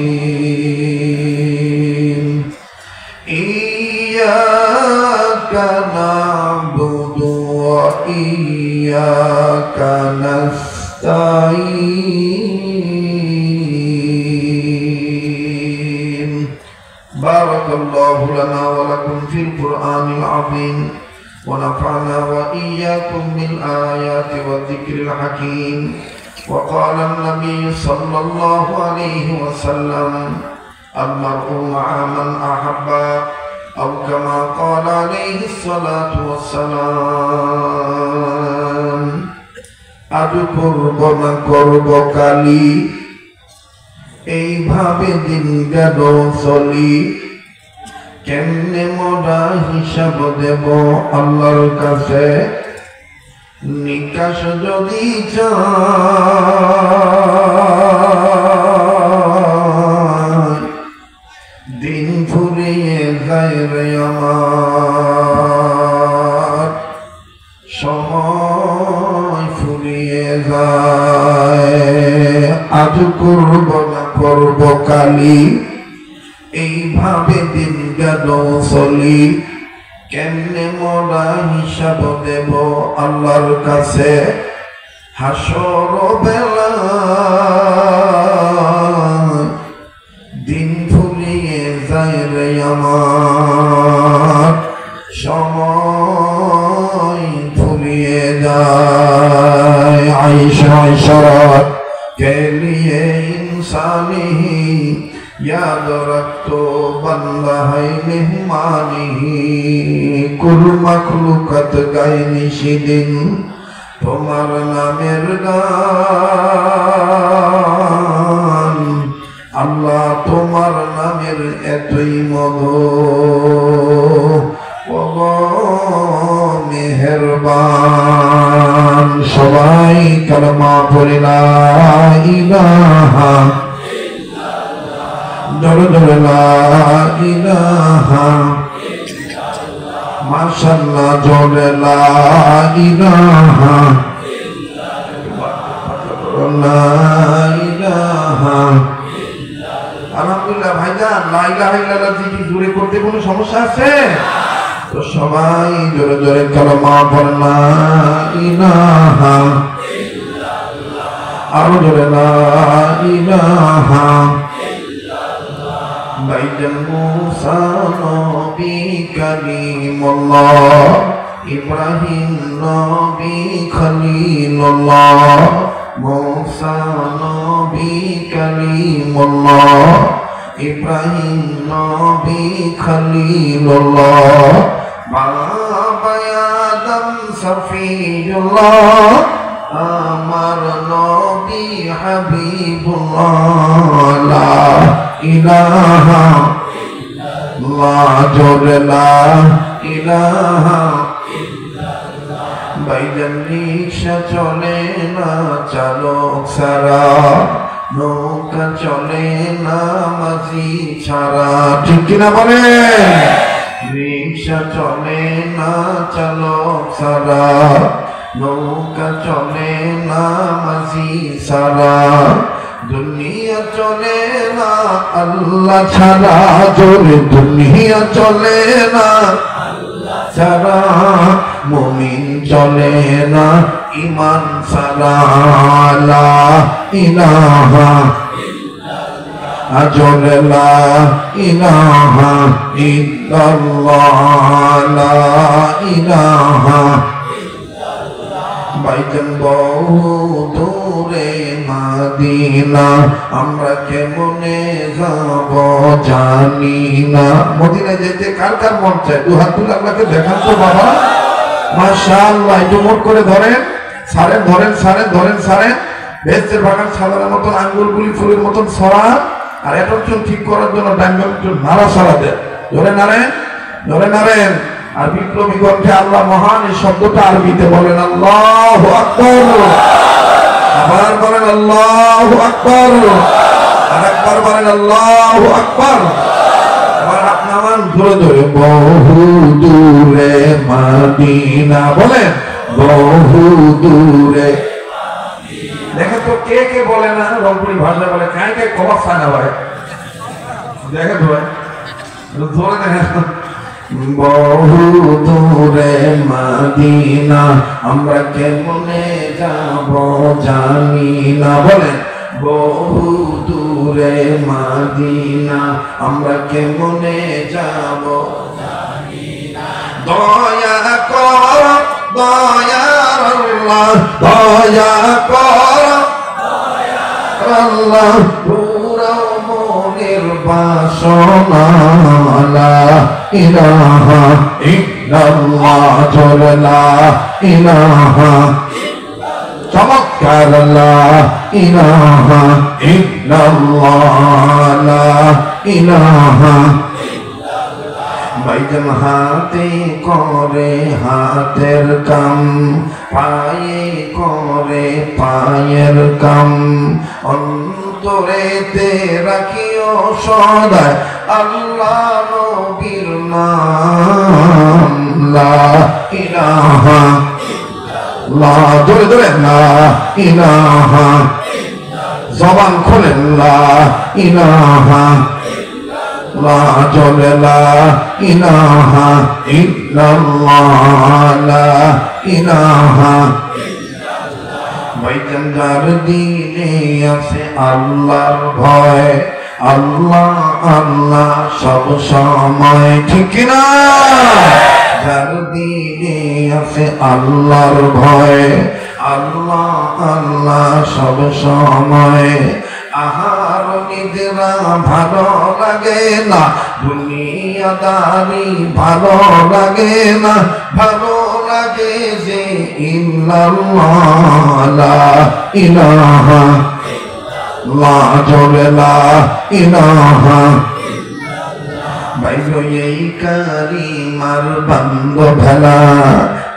الرحيم. إياك نعبد وإياك نستعين. بارك الله لنا ولكم في القرآن العظيم ونفعنا وإياكم بالآيات والذكر الحكيم. وقال النبي صلى الله عليه وسلم المرء مع من أحب أو كما قال عليه الصلاة والسلام. আজু করব না করব কালি, এইভাবে দিন গেল চলি, কেমনে মোরা হিসাব দেব আল্লাহর কাছে। নিকাশ যদি চাই দিন ফুরিয়ে যায় রে আমার, সময় ফুরিয়ে যায়। আজ করব না করব কালি, এইভাবে দিন গেল চলি, কেমনে মোরা হিসাব দেব আল্লাহর কাছে। হাসর বেলা দিন ফুরিয়ে যায় রে আমার, সময় ফুরিয়ে যায়। আয়েশা ইশারাত কে লিয়ে ইনসানি याद रखो बंदा है मेहमानी, कुल मखलूकत गए निशिदिन তোমার নামের গান। কালেমা পড়ি লা ইলাহা জোরে জোরে লা ইলাহা মাশাআল্লাহ জোরে লা ইলাহা লা ইলাহা আলহামদুলিল্লাহ ভাইজান লা ইলাহা ইল্লাল্লাহ জিকির জোরে করতে কোনো সমস্যা আছে তো সবাই জোরে জোরে কালেমা পড়েন লা ইলাহা আরো জোরে লা ইলাহা ভাইজান মুসা নবী কালিমুল্লাহ ইব্রাহিম নবী খলিলুল্লাহ মুসা নবী কালিমুল্লাহ ইব্রাহিম নবী খলিলুল্লাহ বাবা আদম সফিউল্লাহ আমার নবী হাবিবুল্লাহ লা ইলাহা ইল্লাল্লাহ জোরে লা ইলাহা ভাইজান রিকশা চলে না চালক ছাড়া নৌকা চলে না মাঝি ছাড়া ঠিক কিনা বলে রিকশা চলে না চালক ছাড়া নৌকা চলে না মাঝি ছাড়া দুনিয়া চলে না আল্লাহ ছাড়া জোরে দুনিয়া চলে না ছাড়া মুমিন চলে না ঈমান ছাড়া লা ইলাহা জোরে লা ইলাহা ইল্লাল্লাহ লা ইলাহা ভাইজান বহু দূরে মদিনা আমরা কেমনে যাব জানি না মদিনা যেতে কার কার মন চায় দু হাত তুলে আপনাকে দেখান তো বাবা মাশাআল্লাহ একটু মোট করে ধরেন সারেন ধরেন সারেন ধরেন সারেন বেহেশতের বাগান সাজানোর মতন আঙ্গুলগুলি ফুলের মতন ছড়া আর এটা ঠিক করার জন্য ডাঙ্গল একটু নাড়া ছড়া দেন ধরে নাড়েন ধরে নাড়েন আর বিপ্লবী কণ্ঠে আল্লাহ মহান এই শব্দটা আরবিতে বলেন আল্লাহু আকবার আবার বলেন আল্লাহু আকবার আরেকবার বলেন আল্লাহু আকবার আবার হাত নামান ধরে ধরে বহু দূরে মদিনা বলেন বহু দূরে দেখেন তো কে কে বলে না রংপুরি ভাষা বলে কাই কে কমা সানা ভাই দেখেন ভাই ধরে দেখেন বহু দূরে মদিনা আমরা কেমনে যাব জানি না বলেন বহু দূরে মদিনা আমরা কেমনে যাব জানি না দয়া কর দয়ার আল্লাহ দয়া কর দয়ার আল্লাহ পুরো মনের বাসনা লা ইলাহা ইল্লাল্লাহ জোরে লা ইলাহা চমৎকার লা ইলাহা ইল্লাল্লাহ লা ইলাহা ভাইজান হাতে করে হাতের কাম পায়ে করে পায়ের কাম অন্তরেতে রাখিও সদায় আল্লাহ নবীর নাম লা ইলাহা লা জোরে জোরে লা ইলাহা জবান খোলেন লা ইলাহা লা জোরে লা ইলাহা ইল্লাল্লাহ লা ইলাহা ভাইজান যার দিলে আছে আল্লাহর ভয় আল্লাহ আল্লাহ সব সময় ঠিক না যার দিলে আছে আল্লাহর ভয় আল্লাহ আল্লাহ সব সময় আহার নিদ্রা ভালো লাগে না দুনিয়াদারি ভালো লাগে না ভালো লাগে যে ইল্লাল্লাহ লা ইলাহা লা জোরে লা ইলাহা ভাইগো এই কারিমার বান্দ ভেলা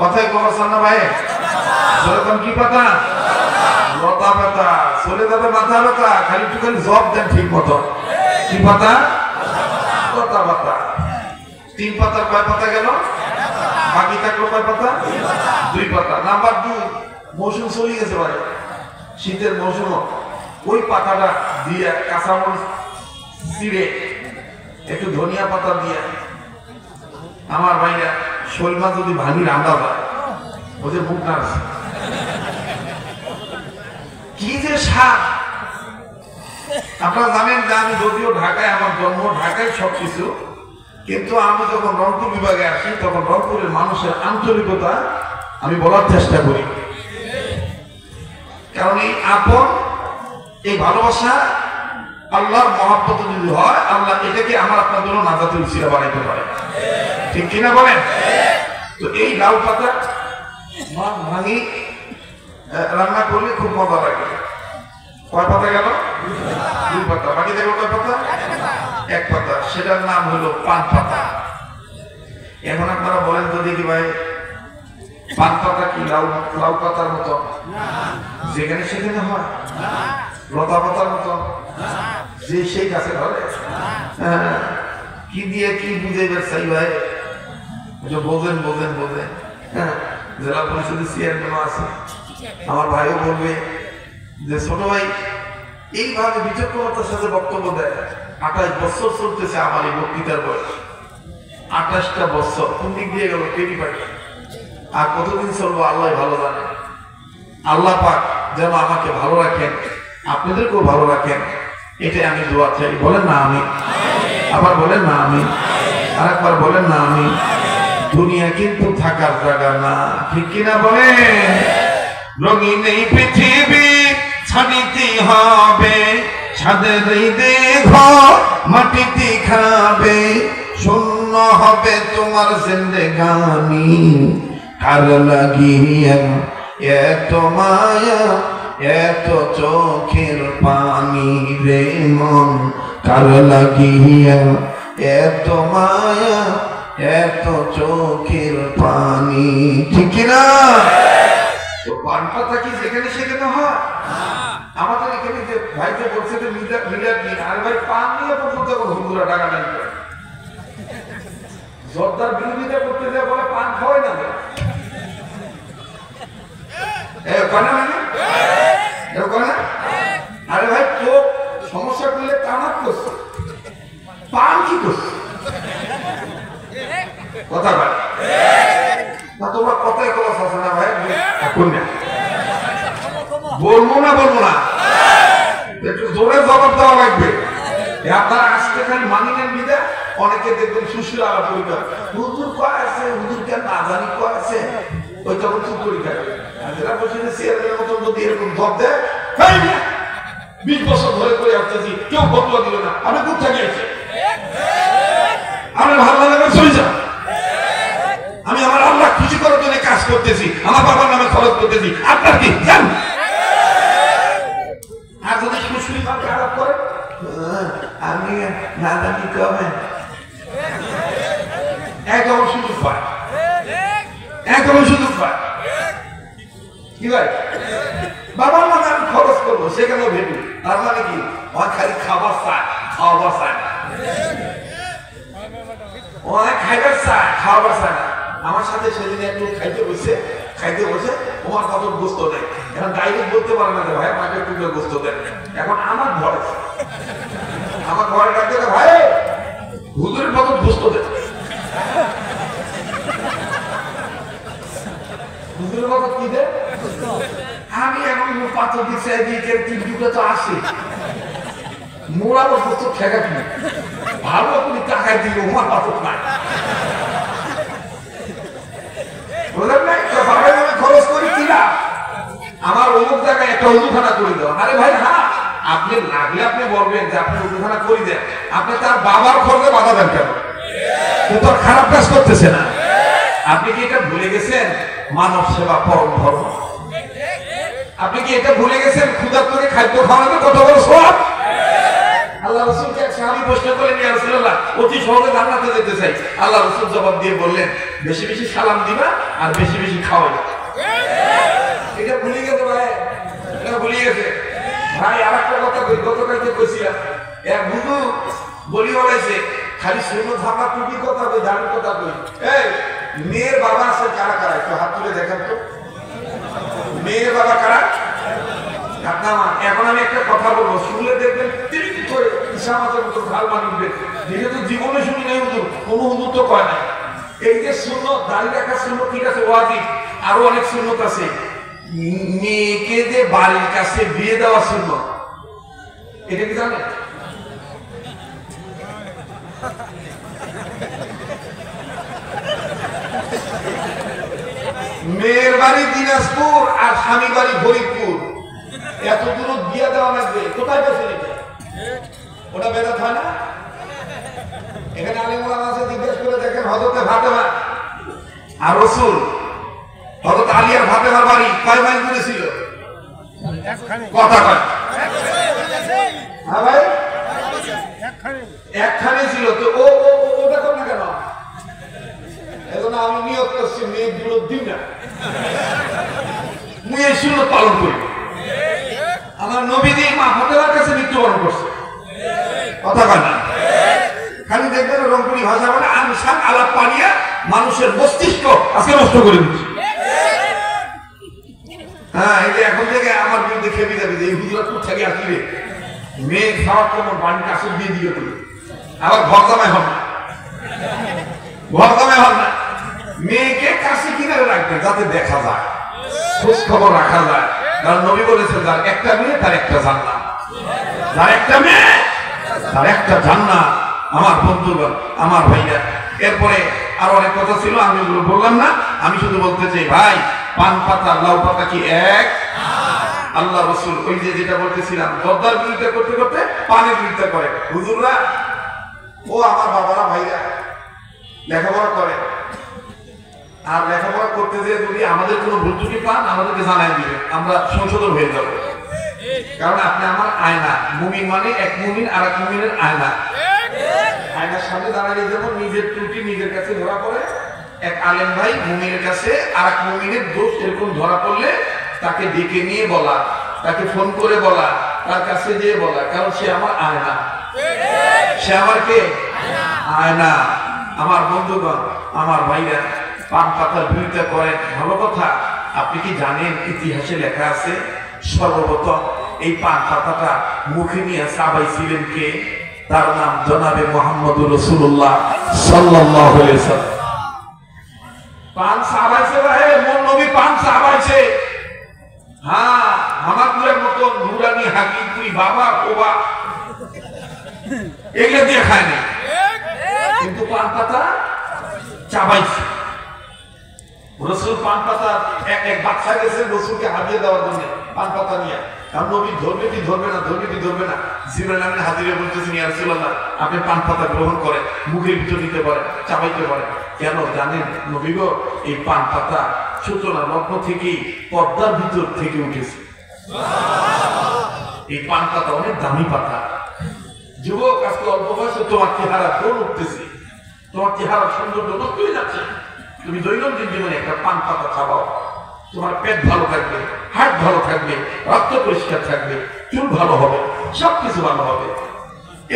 কথায় কমাচ্ছেন না ভাই? সেরকম কি পাতা? লতা পাতা। চলে যাবে মাথা ব্যথা, খালি একটুখানি জব দেন ঠিক মতো। কি পাতা? লতা পাতা। 3 পাতার কয় পাতা গেল? বাকি থাকলো কয় পাতা? 2 পাতা। নাম্বার 2, মৌসুম চলে গেছে ভাই, শীতের মৌসুম। ওই পাতাটা দিয়ে কাঁচামরিচ চিড়ে একটু ধনিয়া পাতা দিয়ে আমার ভাইরা শোল মাছ যদি ভাঙি রান্না হয়, ওই যে মুখ না কি যে স্বাদ। আপনারা জানেন যে আমি যদিও ঢাকায়, আমার জন্ম ঢাকায় সবকিছু, কিন্তু আমি যখন রংপুর বিভাগে আসি তখন রংপুরের মানুষের আন্তরিকতা আমি বলার চেষ্টা করি। কারণ এই আপন, এই ভালোবাসা, আল্লাহর মহব্বত যদি হয়, আল্লাহ এটাকে আমার আপনার জন্য নাজাতের উসিলা বানাইতে পারে। ঠিক কিনা বলেন? তো এই লাউ পাতা ভাঙি রান্না করলে খুব মজা লাগে। কয় পাতা গেল? 2 পাতা। বাকি দেখলো কয় পাতা? 1 পাতা। সেটার নাম হলো পান পাতা। এখন আপনারা বলেন তো দেখি ভাই, পান পাতা কি লাউ পাতার মতো যেখানে সেখানে হয়? লতা পাতার মতো যে সেই গাছে ধরে? কি দিয়ে কি বুঝে চাই ভাই? বোঝেন বোঝেন বোঝেন। জেলা পরিষদের চেয়ারম্যানও আছে, আমার ভাইও বলবে যে ছোট ভাই এইভাবে বিচক্ষণতার সাথে বক্তব্য দেয়। 28 বছর চলতেছে আমার এই বক্তৃতার বয়স। 28টা বছর কোন দিক দিয়ে গেল টেরি পাই। আর কতদিন চলবো আল্লাহ ভালো জানে। আল্লাহ পাক যেন আমাকে ভালো রাখেন, আপনাদেরকেও ভালো রাখেন, এটাই আমি দোয়া চাই। বলেন না আমি? আবার বলেন না আমি? আর একবার বলেন না আমি? দুনিয়া কিন্তু থাকার জায়গা না, ঠিক কিনা বলেন? রঙিন এই পৃথিবী ছাড়িতে হবে, ছাদের দেহ মাটিতে খাবে, শূন্য হবে তোমার জিন্দেগানি। কার লাগিয়া এত মায়া, এত চোখের পানি রে মন, কার লাগিয়া এত মায়া, এত চোখের পানি। ঠিক না? তো পান পাতা কি যেখানে সেখানে হয়? আমাদের এখানে যে ভাইকে বলছে যে মিলাদ নিন, আর ভাই পান নিয়ে পর্যন্ত হুজুরা টাকা নাই। জর্দার বিরোধিতা করতে যায় বলে পান খাওয়াই না। আরে ভাই তো সমস্যা করলে কামাত করছে, পান কি করছে? কথা বল না, তোমরা কথাই কথা আছে না ভাই? বলবো না বলবো না, একটু জোরে জবাব দেওয়া লাগবে। আপনারা আজকে খালি মানি নেন বিদা, অনেকে দেখবেন সুশীল আলাপ পরিবার, হুজুর কয় আছে, হুজুর কেন না জানি কয় আছে, ওই তখন চুপ করি থাকে। যারা বসে চেয়ারের মতন যদি এরকম জব দেয়, 20 বছর ধরে করে আসতেছি, কেউ ফতোয়া দিল না, আমি কোথায় গিয়েছি? আমার ভালো লাগে চলে যান। আমি আমার আল্লাহ খুশি করার জন্য কাজ করতেছি, আমার বাবার নামে খরচ করতেছি, আপনার কি জান? আর যদি সুশ্রী খারাপ করে, আমি না জানি কবে একদম সুযোগ পায়, একদম সুযোগ পায়। কি ভাই? বাবার নামে আমি খরচ করবো, সেখানেও ভেবি। তার মানে কি? আমার খালি খাবার চায়, খাওয়াবার চায় না। অনেক খাইবার চায়, খাওয়াবার চায় না। আমার সাথে সেদিন একটু খাইতে বসে তোমার কত গোস্ত নেই, এখন ডাইরেক্ট বলতে পারে না যে ভাই আমাকে একটু গোস্ত দেন। এখন আমার ঘরে ডাকতে ভাই হুজুরের কত গোস্ত দেন, হুজুরের কত কি দেন? আমি এখন পাথর দিচ্ছে এদিকে 3 টুকরো তো আসে, মোড়া গোস্ত ঠেকা কি ভালো তুমি টাকায় দিলে আমার পাথর নাই। খরচ করি কিনা আমার অমুক জায়গায় একটা উজুখানা করে দেওয়া। আরে ভাই হ্যাঁ, আপনি লাগলে আপনি বলবেন যে আপনি উজুখানা করে দেন, আপনি তার বাবার খরচে বাধা দেন কেন? সে তো খারাপ কাজ করতেছে না। আপনি কি এটা ভুলে গেছেন? মানব সেবা পরম ধর্ম। আপনি কি এটা ভুলে গেছেন? ক্ষুধার্তকে খাদ্য খাওয়ানো কত বড় সওয়াব। আল্লাহ রাসূলকে এক সাহাবী প্রশ্ন করলেন, ইয়া রাসূলুল্লাহ অতি সহজে জান্নাতে যেতে চাই। আল্লাহ রাসূল জবাব দিয়ে বললেন, বেশি বেশি সালাম দিবা আর বেশি বেশি খাওয়াইবা। এটা ভুলে গেছে ভাই, এটা ভুলে গেছে ভাই। আর একটা কথা কই, গতকালকে কইছিলাম, এক হুজুর বলি বলেছে খালি সুন্নত হাফা টুপি কথা কই, দাঁড়ির কথা কই। এই মেয়ের বাবা আছে কারা কারা, একটু হাত তুলে দেখেন তো। মেয়ের বাবা কারা? এখন আমি একটা কথা বলবো, শুনলে দেখবেন ইসলামের মতো ভাল মানবে, যেহেতু জীবনে শুনি নাই হুজুর, কোনো হুজুর তো কয় নাই। এই যে সুন্নত, দাঁড়িয়ে রাখার সুন্নত ঠিক আছে, ওয়াজিব, আরো অনেক সুন্নত আছে। মেয়েকে যে বাড়ির কাছে বিয়ে দেওয়া সুন্নত, এটা কি জানেন? মেয়ের বাড়ি দিনাজপুর আর স্বামী বাড়ি ফরিদপুর, এত দূর বিয়ে দেওয়া লাগবে, কোথায় গেছে এটা? ওটা বেদাত হয় না? এখানে আলেম ওলামা আছে, জিজ্ঞেস করে দেখেন হযরতে ফাতেমা আর রাসূল, হযরত আলী আর ফাতেমার বাড়ি কয় মাইল দূরে ছিল? কথা কয়। হ্যাঁ ভাই, একখানে ছিল। তো ওটা কর না কেন? এখন আমি নিয়ত করছি মেয়েগুলো দিন না, মুই এই সুন্নত পালন করি। আমার নবী দিয়ে মা ফাতেমার কাছে মৃত্যুবরণ করছে, কথা কয় না? খালি দেখবেন রংপুরি ভাষা বলে আনসান আলাপ পানিয়া মানুষের মস্তিষ্ক আজকে নষ্ট করে দিচ্ছে। হ্যাঁ, এই যে এখন থেকে আমার বিরুদ্ধে খেপে যাবে যে এই হুজুরা কোথা থেকে আসলে মেয়ে খাওয়ার কেমন বাড়ির কাছে দিয়ে দিয়ে তুলে, আবার ঘর জামাই হন না, ঘর জামাই হন না। মেয়েকে কাছে কিনারে রাখবে যাতে দেখা যায়, খোঁজ খবর রাখা যায়। কারণ নবী বলেছেন যার একটা মেয়ে তার একটা জান্নাত, যার একটা মেয়ে তার একটা জান্নাত। আমার বন্ধুগণ, আমার ভাইরা, এরপরে আরো অনেক কথা ছিল, আমি ওগুলো বললাম না। আমি শুধু বলতে চাই ভাই, পান পাতা লাউ পাতা কি এক? আল্লাহ রাসূল ওই যে যেটা বলতেছিলাম, জর্দার বিরোধিতা করতে করতে পানের বিরোধিতা করে। হুজুররা, ও আমার বাবারা ভাইরা লেখাপড়া করে, আর লেখাপড়া করতে যেয়ে যদি আমাদের কোনো ভুল ত্রুটি পান আমাদেরকে জানাই দিবেন, আমরা সংশোধন হয়ে যাব। কারণ আপনি আমার আয়না, মুমিন মানে এক মুমিন আর এক মুমিনের আয়না। আয়নার সামনে দাঁড়ালে যেমন নিজের ত্রুটি নিজের কাছে ধরা পড়ে, এক আলেম ভাই মুমিনের কাছে আর এক মুমিনের দোষ এরকম ধরা পড়লে তাকে ডেকে নিয়ে বলা, তাকে ফোন করে বলা, তার কাছে যেয়ে বলা, কারণ সে আমার আয়না। সে আমার কে? আয়না। আমার বন্ধুগণ, আমার ভাইরা, পান পাতার বিরোধিতা করেন, ভালো কথা। আপনি কি জানেন ইতিহাসে লেখা আছে সর্বপ্রথম এই পান পাতাটা মুখে নিয়ে চাবাইছিলেন কে? তার নাম জনাবে মুহাম্মদুর রাসূলুল্লাহ সাল্লাল্লাহু আলাইহি ওয়াসাল্লাম। পান চাবাইছে ভাই, মোর নবী পান চাবাইছে। হ্যাঁ, হামাগুলের মতো নুরানি হাকিমপুরি বাবা ওবা এগুলো দিয়ে খায় না, কিন্তু পান পাতা চাবাইছে। রসুল পান পাতা এক বাচ্চা গেছে রসুলকে হাতিয়ে দেওয়ার জন্য পান পাতা নিয়ে। কারণ নবী ধরবে কি ধরবে না, ধরবে কি ধরবে না। জিবরাইল আমিন হাজিরে বলতেছেন, ইয়া রাসূলুল্লাহ আপনি পান পাতা গ্রহণ করেন, মুখের ভিতর দিতে পারেন, চাবাইতে পারেন। কেন জানেন নবী গো? এই পান পাতা সূচনা লগ্ন থেকেই পর্দার ভিতর থেকে উঠেছে। এই পান পাতা অনেক দামি পাতা। যুবক, আজকে অল্প বয়সে তোমার চেহারা গোল উঠতেছে, তোমার চেহারা সৌন্দর্য নষ্ট হয়ে যাচ্ছে। তুমি দৈনন্দিন জীবনে একটা পান পাতা খাওয়াও, তোমার পেট ভালো থাকবে, হার্ট ভালো থাকবে, রক্ত পরিষ্কার থাকবে, চুল ভালো হবে, সবকিছু ভালো হবে।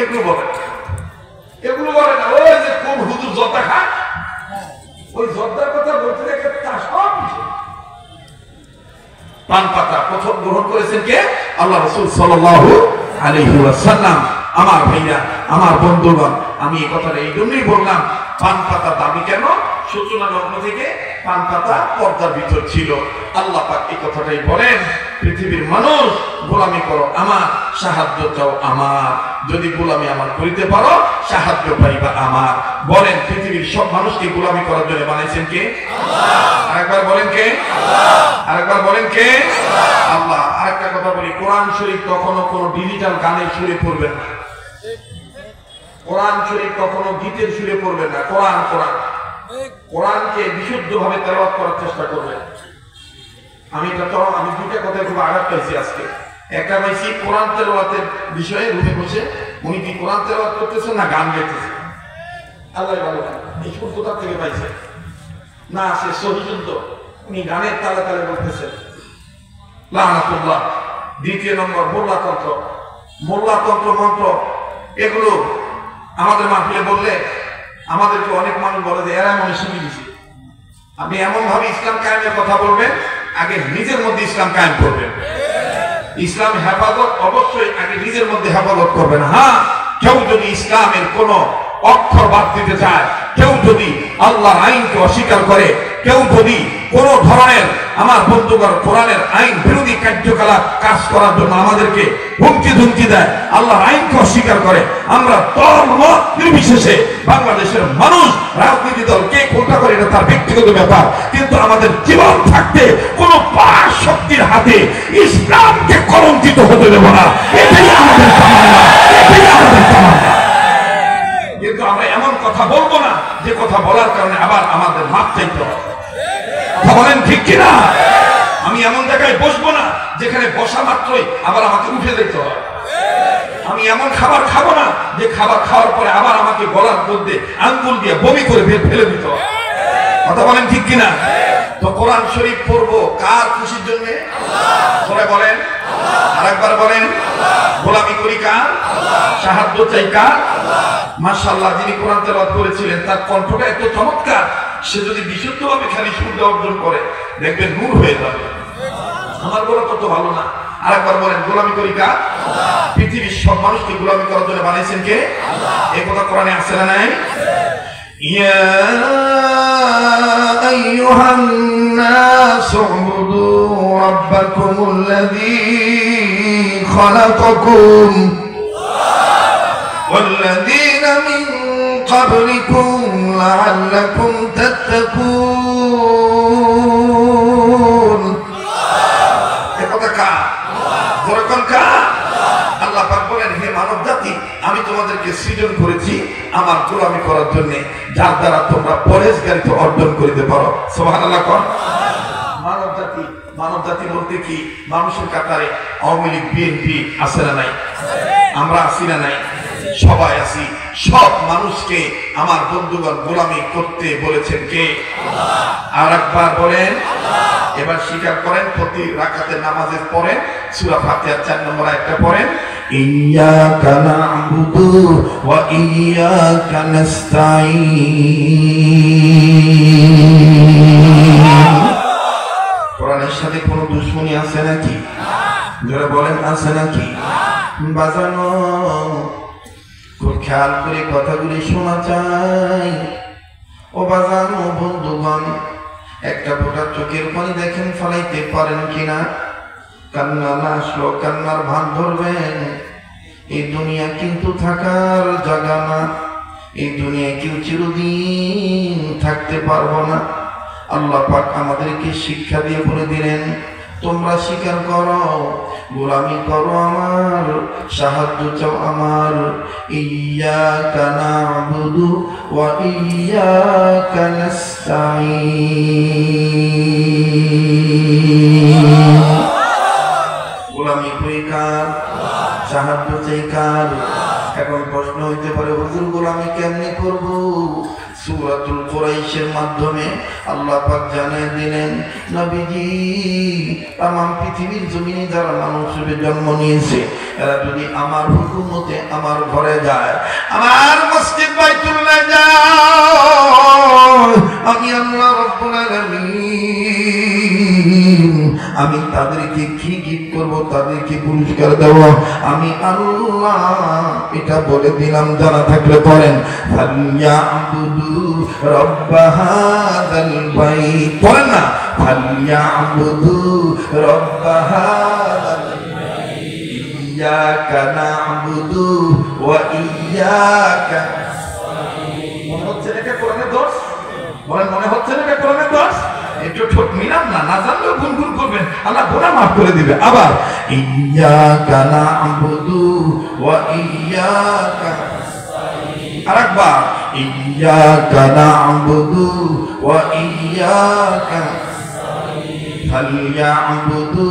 এগুলো বলে না। ওই যে কোন হুজুর জর্দা খায়, ওই জর্দার কথা বলতে দেখে তা সব কিছু। পান পাতা প্রথম গ্রহণ করেছেন কে? আল্লাহ রাসূল সাল্লাল্লাহু আলাইহি ওয়াসাল্লাম। আমার ভাইরা, আমার বন্ধুগণ, আমি এই কথাটা এই জন্যই বললাম, পান পাতা দামি কেন? সূচনা লগ্ন থেকে পান পাতা পর্দার ভিতর ছিল। আল্লাহ পাক এই কথাটাই বলেন, পৃথিবীর মানুষ গোলামি করো আমার, সাহায্য চাও আমার। যদি গোলামি আমার করিতে পারো, সাহায্য পাইবা আমার। বলেন, পৃথিবীর সব মানুষকে গোলামি করার জন্য বানাইছেন কে? আল্লাহ। আরেকবার বলেন কে? আল্লাহ। আরেকবার বলেন কে? আল্লাহ। আরেকটা কথা বলি, কোরআন শরীফ কখনো কোনো ডিজিটাল গানের সুরে পড়বেন না। কোরআন শরীফ কখনো গীতের সুরে পড়বেন না। কোরআনকে বিশুদ্ধভাবে তেলাওয়াত করার চেষ্টা করবেন। আমি দুইটা কথায় খুব আঘাত পাইছি আজকে। একটা পাইছি কোরআন তেলাওয়াতের বিষয়ে, রুমে বসে উনি কি কোরআন তেলাওয়াত করতেছেন না গান গাইতেছেন? আল্লাহ ভালো এই সুর কোথা থেকে পাইছে না, সে সহিযুদ্ধ উনি গানের তালে তালে বলতেছেন লানাতুল্লাহ। দ্বিতীয় নম্বর মোল্লাতন্ত্র, মোল্লাতন্ত্র মন্ত্র, এগুলো আমাদের মাহফিলে বললে আমাদেরকে অনেক মানুষ বলে যে এরা মনে শিখিয়ে দিছে। আপনি এমন ভাবে ইসলাম কায়েমের কথা বলবেন, আগে নিজের মধ্যে ইসলাম কায়েম করবেন। ইসলাম হেফাজত অবশ্যই আগে নিজের মধ্যে হেফাজত করবেন। হ্যাঁ, কেউ যদি ইসলামের কোন অক্ষর বাদ দিতে চায়, কেউ যদি আল্লাহর আইনকে অস্বীকার করে, কেউ যদি কোন ধরনের আমার বন্ধুগণ কোরআনের আইন বিরোধী কার্যকলাপ কাজ করার জন্য আমাদেরকে হুমকি ধুমকি দেয়, আল্লাহর আইনকে অস্বীকার করে, আমরা দল মত নির্বিশেষে বাংলাদেশের মানুষ রাজনীতি দল কে কোনটা করে এটা তার ব্যক্তিগত ব্যাপার, কিন্তু আমাদের জীবন থাকতে কোন পাশ শক্তির হাতে ইসলামকে কলঙ্কিত হতে দেব না। এটাই আমাদের তামান্না, এটাই আমাদের তামান্না। কিন্তু আমরা এমন কথা বলবো না যে কথা বলার কারণে আবার আমাদের মাপ চাইতে হবে। কথা বলেন ঠিক কিনা? আমি এমন জায়গায় বসবো না যেখানে বসা মাত্রই আবার আমাকে উঠে যেতে হয়। আমি এমন খাবার খাবো না যে খাবার খাওয়ার পরে আবার আমাকে গলার মধ্যে আঙ্গুল দিয়ে বমি করে ফেলে দিতে হয়। কথা বলেন ঠিক কিনা? তো কোরআন শরীফ পড়বো কার খুশির জন্য? সবাই বলেন, আরেকবার বলেন। গোলামি করি কার? সাহায্য চাই কার? মাশাআল্লাহ, যিনি কোরআন তেলাওয়াত করেছিলেন তার কণ্ঠটা এত চমৎকার, সে যদি বিশুদ্ধভাবে খালি শুদ্ধ অর্জন করে দেখবেন নূর হয়ে যাবে। আমার গলা তত ভালো না। আরেকবার বলেন, গোলামি করি কার? পৃথিবীর সব মানুষকে গোলামি করার জন্য বানাইছেন কে? এই কথা কোরআনে আছে না নাই? ইয়া আইয়ুহান নাস উবুদু রাব্বাকুমুল্লাযী খালাকাকুম ওয়াল্লাযীনা মিন ক্বাবলিকুম লাআল্লাকুম তাত্তাকুন। এই কথা কার? যেরকম কার? আল্লাহ পাক বলেন, হে মানব জাতি, আমি তোমাদেরকে সৃজন করেছি আমার গোলামি করার জন্য, যার দ্বারা তোমরা পরেশগারিতা অর্জন করিতে পারো। সুবহানাল্লাহ। কোন মানব জাতি? মানব জাতি বলতে কি? মানুষের কাতারে আওয়ামী লীগ বিএনপি আছে না নাই? আমরা আছি না নাই? সবাই আছি। সব মানুষকে আমার বন্ধুগণ গোলামি করতে বলেছেন কে? আর একবার বলেন। এবার স্বীকার করেন, প্রতি রাকাতে নামাজের পরে সূরা ফাতিহার 4 নম্বর আয়াতটা পড়েন, ইয়্যাকা না'বুদু ওয়া ইয়্যাকা নাস্তাঈন। কোরআনের সাথে কোনো দুশমনি আছে নাকি? যারা বলেন আছে নাকি? বাজানো খুব খেয়াল করে কথাগুলি শোনা চাই। ও বাজানো বন্ধুগণ, একটা ফোঁটা চোখের পানি দেখেন ফলাইতে পারেন কিনা? কান্না না আসলো কান্নার ভান ধরবেন। এই দুনিয়া কিন্তু থাকার জায়গা না, এই দুনিয়ায় কেউ চিরদিন থাকতে পারবো না। আল্লাহ পাক আমাদেরকে শিক্ষা দিয়ে বলে দিলেন, তোমরা স্বীকার করো, গোলামি করো আমার, সাহায্য চাও আমার। ইয়্যাকা না'বুদু ওয়া ইয়্যাকা নাস্তাঈন। গোলামি করি কার? সাহায্য চাই কার? এখন প্রশ্ন হইতে পারে, হুজুর গোলামি কেমনে করব? সূরাতুল কুরাইশের মাধ্যমে আল্লাহ পাক জানিয়ে দিলেন, নবীজি তামাম পৃথিবীর জমিনে যারা মানুষ হিসেবে জন্ম নিয়েছে, এরা যদি আমার হুকুমতে আমার ঘরে যায়, আমার মসজিদ বাইতুল্লাহ যায়, আমি আল্লাহ রাব্বুল আলামিন আমি তাদেরকে কি গিফট করব, তাদেরকে পুরস্কার দেব আমি আল্লাহ। এটা বলে দিলাম, জানা থাকলে পড়েন, ফালইয়াবুদু রব্ব হাযাল বাইত। পড়েন না, ফালইয়াবুদু রব্ব হাযাল বাইত ইয়্যাকা না'বুদু ওয়া ইয়্যাকা নাস্তাঈন। মনে হচ্ছে এটা কোরআনের দোষ? বলেন, মনে হচ্ছে না এটা কোরআনের দোষ? একটু ঠোঁট মিলান না, না জানলেও গুনগুন করবেন, আল্লাহ গুনাহ মাফ করে দিবে। আবার ইয়্যাকা না'বুদু ওয়া ইয়্যাকা নাস্তাঈন। আরেকবার ইয়্যাকা না'বুদু ওয়া ইয়্যাকা নাস্তাঈন। ফালইয়াবুদু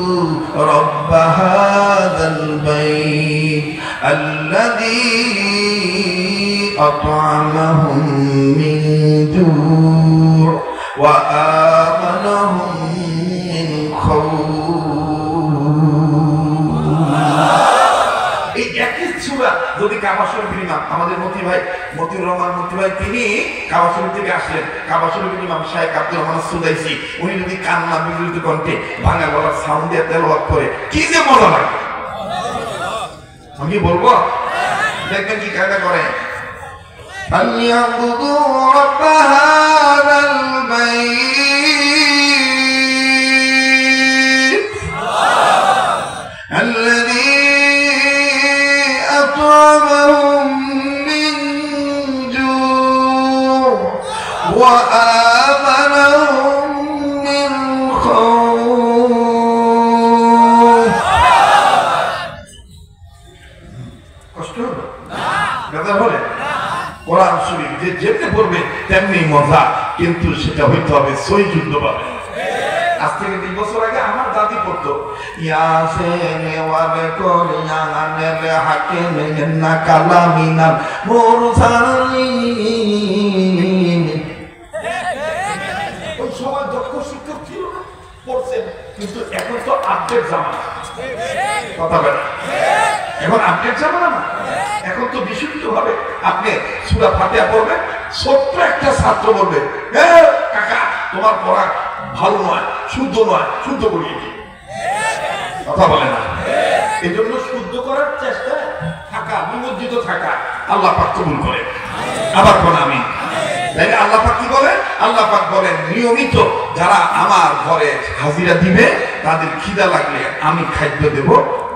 রব্ব হাযাল বাইত আল্লাযী أطعمهم من جوع وآمنهم من خوف এই একই সূরা যদি কাবা শরীফের ইমাম আমাদের মতিউর রহমান ভাই তিনি কাবা শরীফ থেকে আসলেন কাবা শরীফের ইমাম শাইখ আব্দুর রহমান সুদাইসি উনি যদি কান্না বিগলিত কণ্ঠে ভাঙা গলার সাউন্ড দিয়ে তেলাওয়াত করে কি যে মজা লাগে আমি বলবো দেখবেন কি কায়দা করে فليعبدوا رب هذا البيت الذي أطعمهم من جوع وآمنهم من خوف কষ্ট হলো কথা বলে কোরআন শরীফ যে যেতে পড়বে তেমনি মজা কিন্তু সেটা হইতে হবে সই যুদ্ধ পাবে আজ থেকে 3 বছর আগে আমার দাদি পড়তো ইয়াসিন ওয়ালে কোরআনের হাকিম ইন্না কালামিনাল মুরসালিন ওই সময় দক্ষ শিক্ষক ছিল পড়ছেন কিন্তু এখন তো আপডেট জামানা কথা বলে এখন আপডেট জামানা না এখন তো বিশুদ্ধভাবে আপনি সূরা ফাতিহা পড়বেন ছোট্ট একটা ছাত্র বলবে কাকা তোমার পড়া ভালো নয় শুদ্ধ করিয়ে দিই কথা বলে না এই জন্য শুদ্ধ করার চেষ্টায় থাকা নিমজ্জিত থাকা আল্লাহ পাক কবুল করে আবার কোন আমি তাই আল্লাহ পাক কি বলে আল্লাহ পাক বলেন নিয়মিত যারা আমার ঘরে হাজিরা দিবে তাদের খিদা লাগলে আমি খাদ্য দেব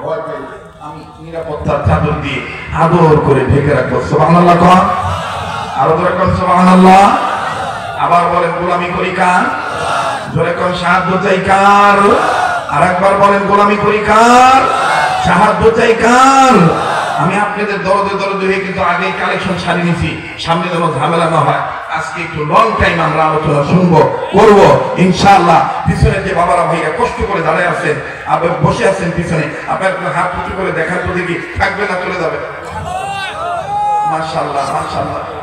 ভয় পাইলে আমি নিরাপত্তার চাদর দিয়ে আদর করে ঢেকে রাখবো সুবহানাল্লাহ কোন আরো ধরে কোন সুবহানাল্লাহ আবার বলেন গোলামি করি কার জোরে কোন সাহায্য চাই কার আরেকবার বলেন গোলামি করি কার সাহায্য চাই কার আমি আপনাদের দরদে হয়ে কিন্তু আগেই কালেকশন ছাড়িয়ে নিছি সামনে যেন ঝামেলা না হয় আজকে একটু লং টাইম আমরা আলোচনা শুনবো করবো ইনশাআল্লাহ পিছনে যে বাবারা ভাইয়া কষ্ট করে দাঁড়ায় আছেন আপনি বসে আছেন পিছনে আপনার হাত উঁচু করে দেখার তো দেখি থাকবে না চলে যাবে মাশাআল্লাহ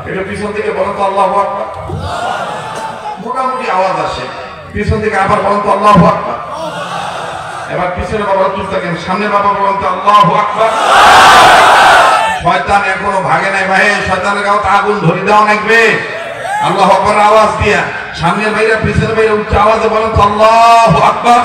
এটা পিছন থেকে বলেন তো আল্লাহু আকবার মোটামুটি আওয়াজ আসে পিছন থেকে আবার বলেন তো আল্লাহু আকবার এবার পিছনে বাবা চুপ থাকেন সামনে বাবা বলেন তো আল্লাহু আকবার শয়তান এখনো ভাগে নাই ভাই শয়তানের গাও আগুন ধরে দাও লাগবে আল্লাহু আকবার আওয়াজ দিয়া সামনের ভাইরা পিছনের ভাইরা উচ্চ আওয়াজে বলেন তো আল্লাহু আকবার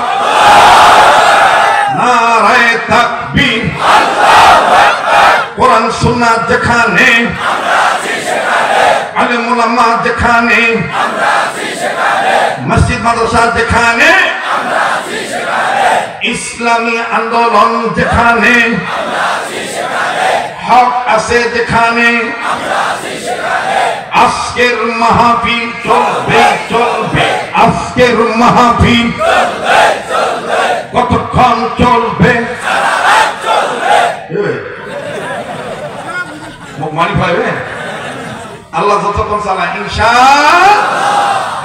নারে তাকবীর আল্লাহু আকবার কোরআন সুন্নাহ যেখানে আমরা আছি সেখানে আলেম উলামা যেখানে আমরা আছি সেখানে মসজিদ মাদ্রাসা যেখানে আমরা আছি সেখানে ইসলামী আন্দোলন যেখানে আমরা আছি সেখানে হক আছে যেখানে আমরা আছি সেখানে আজকের মাহফিল চলবে আজকের মাহফিল চলবে কতক্ষণ চলবে সারা রাত চলবে মুখ মানি পাইবে আল্লাহ যতক্ষণ চালায় ইনশাআল্লাহ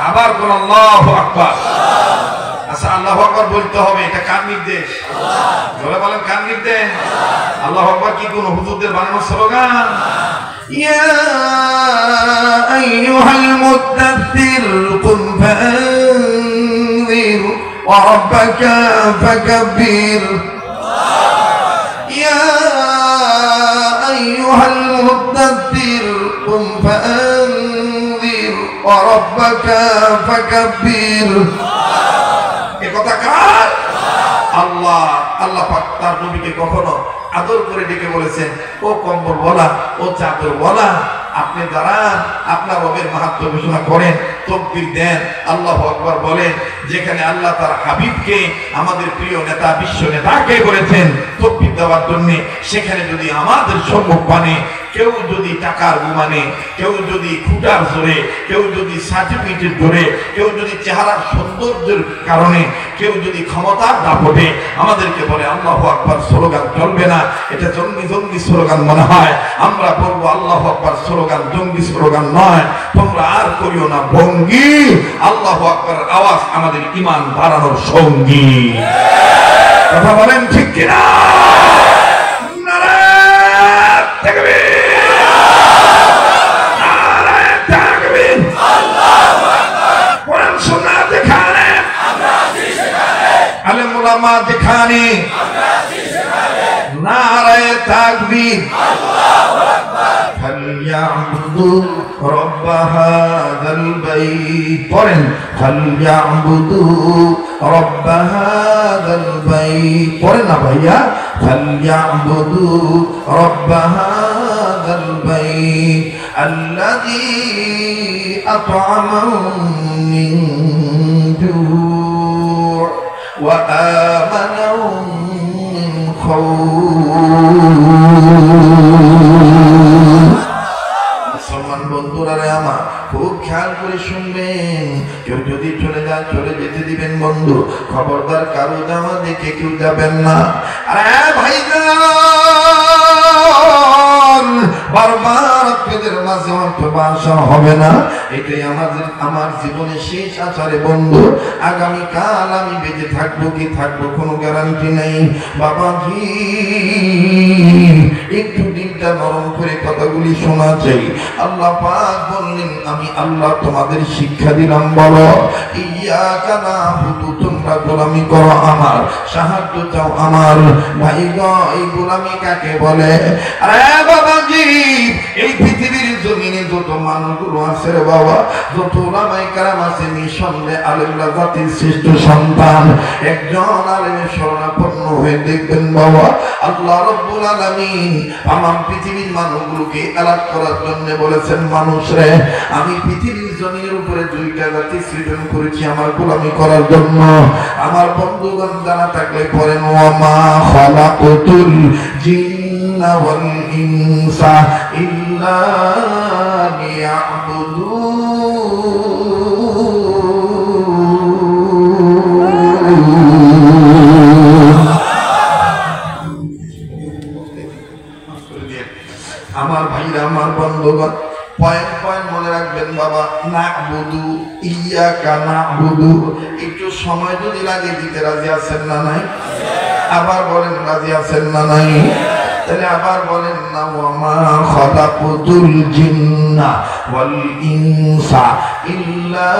আবার কোন আল্লাহু আকবার আচ্ছা আল্লাহু আকবার বলতে হবে এটা কার নির্দেশ বলে বলেন কার নির্দেশ আল্লাহু আকবার কি কোন হুজুরদের বানানো স্লোগান ইয়া আইয়ুহাল মুদ্দাথির কুম ফানযির ওয়া রাব্বাকা ফাকাব্বির ইয়া আইয়ুহাল মুদ্দাথির কুম ফানযির ওয়া রাব্বাকা ফাকাব্বির কথা কার আল্লাহ পাক তার নবীকে কখনো আদর করে ডেকে বলেছেন ও কম্বল বলা ও চাদর বলা আপনি দাঁড়ান আপনার রবের মাহাত্ম্য ঘোষণা করেন তাকবীর দেন আল্লাহু আকবার বলেন যেখানে আল্লাহ তার হাবিবকে আমাদের প্রিয় নেতা বিশ্ব নেতাকে বলেছেন তাকবীর দেওয়ার জন্য সেখানে যদি আমাদের সম্মুখপানে কেউ যদি টাকার গুমানে কেউ যদি খুঁটার জোরে কেউ যদি সার্টিফিকেটের জোরে কেউ যদি চেহারার সৌন্দর্যের কারণে কেউ যদি ক্ষমতার দাপটে আমাদেরকে বলে আল্লাহু আকবার স্লোগান চলবে না এটা জঙ্গি স্লোগান মনে হয় আমরা বলবো আল্লাহু আকবার স্লোগান জঙ্গি স্লোগান নয় তোমরা আর করিও না ভঙ্গি আল্লাহু আকবার আওয়াজ আমাদের ঈমান বাড়ানোর সঙ্গী কথা বলেন ঠিক কিনা নারে তাকবীর মা যেখানে নারায়ে তাকবীর فليعبدوا رب هذا البيت পড়েন فليعبدوا رب هذا البيت পড়েন না ভাইয়া فليعبدوا رب هذا البيت الذي أطعمهم من جوع وآمنهم من মুসলমান বন্ধুরা রে আমার খুব খেয়াল করে শুনবেন, কেউ যদি চলে যায় চলে যেতে দিবেন বন্ধু, খবরদার কারো জামা দেখে কেউ যাবেন না। আরে ভাইজান বারবার আপনাদের মাঝে অর্থবাসা হবে না, এটাই আমার জীবনের শেষ আচারে বন্ধু। আগামীকাল আমি বেঁচে থাকবো কি থাকবো কোনো গ্যারান্টি নেই। বাবাজি একটু দিনটা নরম করে কথাগুলি শোনা চাই। আল্লাহ পাক বললেন আমি আল্লাহ তোমাদের শিক্ষা দিলাম, বলো ইয়াকা নাবুদু, তোমরা গোলামি করো আমার, সাহায্য চাও আমার। ভাই গো এই গোলামি কাকে বলে? আরে বাবাজি এই পৃথিবীর জমিনে যত মানুষগুলো আছে রে বাবা, যত ওলামায়ে কেরাম আছে, নিঃসন্দেহে আলেমরা জাতির শ্রেষ্ঠ সন্তান। একজন আলেমের শরণাপন্ন হয়ে দেখবেন বাবা আল্লাহ রাব্বুল আলামিন আমার পৃথিবীর মানুষগুলোকে আলাদা করার জন্য বলেছেন, মানুষ রে আমি পৃথিবীর জমিনের উপরে দুইটা জাতি সৃজন করেছি আমার গোলামি করার জন্য। আমার বন্ধুগণ জানা থাকলে পড়েন ওয়া মা খালাকুতুল জিন্না ওয়াল ইনসা ইল্লা লিয়াবুদুন। আমার ভাইরা আমার বন্ধুগণ পয়েন্ট মনে রাখবেন বাবা, নাবুদু ইয়াকা নাবুদু, একটু সময় যদি লাগে দিতে রাজি আছেন না নাই? আবার বলেন রাজি আছেন না নাই? তাহলে আবার বলেন না ওয়া মা খালাকুতুল জিন্না ওয়াল ইনসা ইল্লা